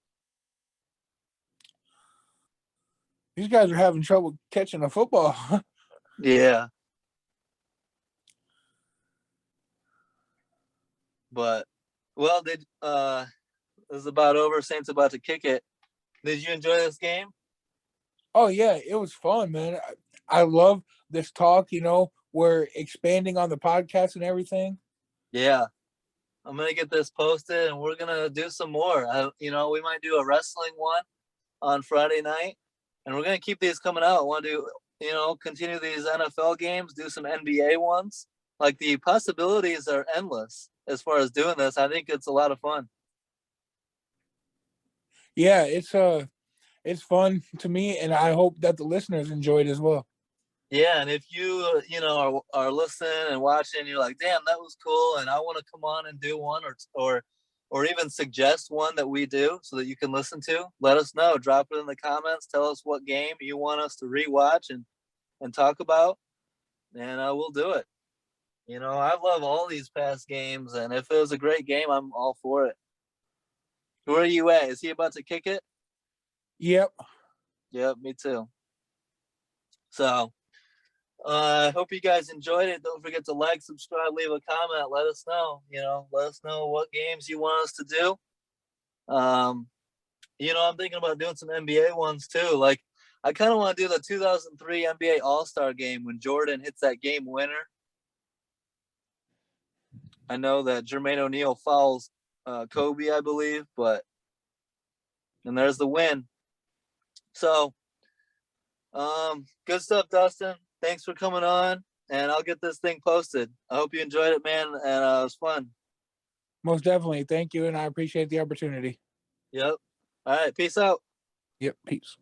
These guys are having trouble catching a football. Yeah. But, well, it was about over. Saints about to kick it. Did you enjoy this game? Oh, yeah, it was fun, man. I love this talk, we're expanding on the podcast and everything. Yeah. I'm going to get this posted, and we're going to do some more. We might do a wrestling one on Friday night, and we're going to keep these coming out. I want to do, continue these NFL games, do some NBA ones. Like, the possibilities are endless as far as doing this. I think it's a lot of fun. Yeah, it's fun to me, and I hope that the listeners enjoy it as well. Yeah, and if you are listening and watching, you're like, damn, that was cool, and I want to come on and do one, or even suggest one that we do so that you can listen to, let us know. Drop it in the comments. Tell us what game you want us to rewatch and talk about, and we'll do it. I love all these past games, and if it was a great game, I'm all for it. Who are you at? Is he about to kick it? Yep. Yep, me too. So, I hope you guys enjoyed it. Don't forget to like, subscribe, leave a comment. Let us know. Let us know what games you want us to do. I'm thinking about doing some NBA ones too. Like, I kind of want to do the 2003 NBA All-Star game when Jordan hits that game winner. I know that Jermaine O'Neal fouls Kobe, I believe, and there's the win. So, good stuff, Dustin. Thanks for coming on, and I'll get this thing posted. I hope you enjoyed it, man, and it was fun. Most definitely. Thank you, and I appreciate the opportunity. Yep. All right. Peace out. Yep. Peace.